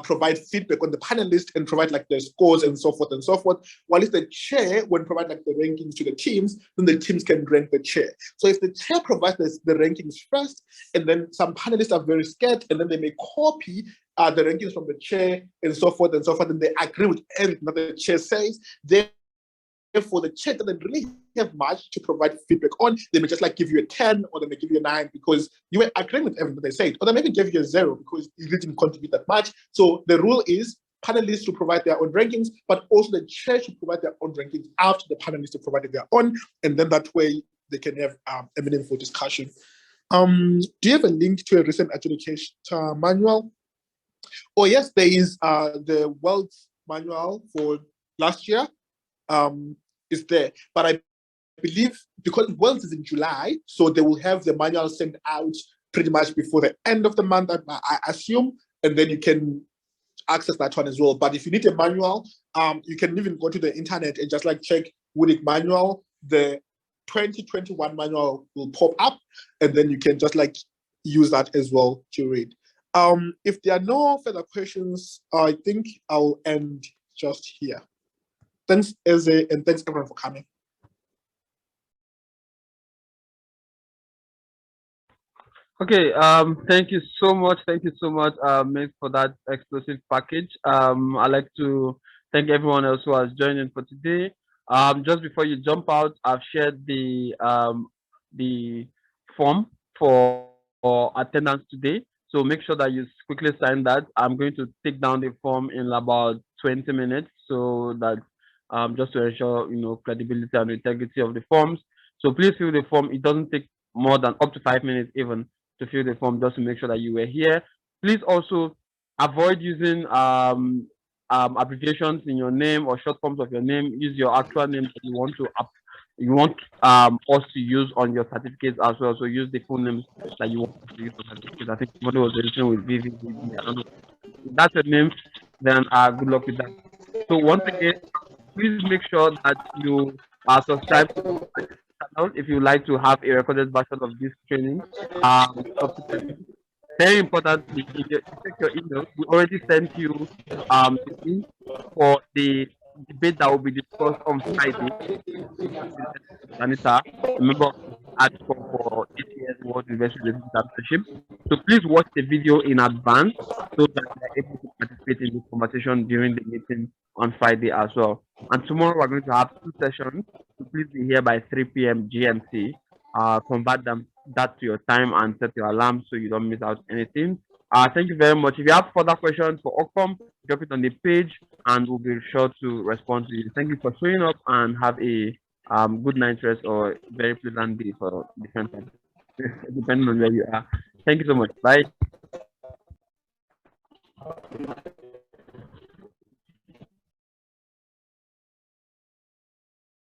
provide feedback on the panelists and provide like the scores and so forth and so forth, while if the chair when provide like the rankings to the teams, then the teams can rank the chair. So if the chair provides the rankings first, and then some panelists are very scared, and then they may copy the rankings from the chair and so forth, and they agree with everything that the chair says, therefore the chair doesn't really have much to provide feedback on. They may just like give you a 10, or they may give you a 9 because you were agreeing with everything they said, or they maybe give you a 0 because you didn't contribute that much. So the rule is panelists to provide their own rankings, but also the chair should provide their own rankings after the panelists have provided their own, and then that way they can have a meaningful discussion. Do you have a link to a recent adjudication manual? Oh yes, there is the World Manual for last year. Is there, but I believe because World is in July, so they will have the manual sent out pretty much before the end of the month, I assume, and then you can access that one as well. But if you need a manual, you can even go to the internet and just like check WUDIC manual. The 2021 manual will pop up, and then you can just like use that as well to read. If there are no further questions, I think I'll end just here. Thanks, Eze, and thanks everyone for coming. Okay, thank you so much, Mace, for that explosive package. I'd like to thank everyone else who has joined in for today. Just before you jump out, I've shared the form for attendance today. So make sure that you quickly sign that. I'm going to take down the form in about 20 minutes, so that just to ensure credibility and integrity of the forms. So please fill the form. It doesn't take more than up to 5 minutes even to fill the form, just to make sure that you were here. Please also avoid using abbreviations in your name or short forms of your name. Use your actual name that you want us to use on your certificates as well. So use the full names that you want to use on certificates. I think somebody was registering with VVVV. I don't know. If that's your name, then good luck with that. So once again, please make sure that you are subscribed to the channel if you like to have a recorded version of this training. Very importantly, if you check your email, we already sent you the link for the debate that will be discussed on Friday. Anita, a member of for ATS World University Championship. So please watch the video in advance so that you are able to participate in this conversation during the meeting on Friday as well. And tomorrow we're going to have 2 sessions. So please be here by 3 p.m. GMT. Convert that to your time and set your alarm so you don't miss out anything. Thank you very much. If you have further questions for Ocom, drop it on the page and we'll be sure to respond to you. Thank you for showing up, and have a good night rest or very pleasant day for different times, depending on where you are. Thank you so much. Bye.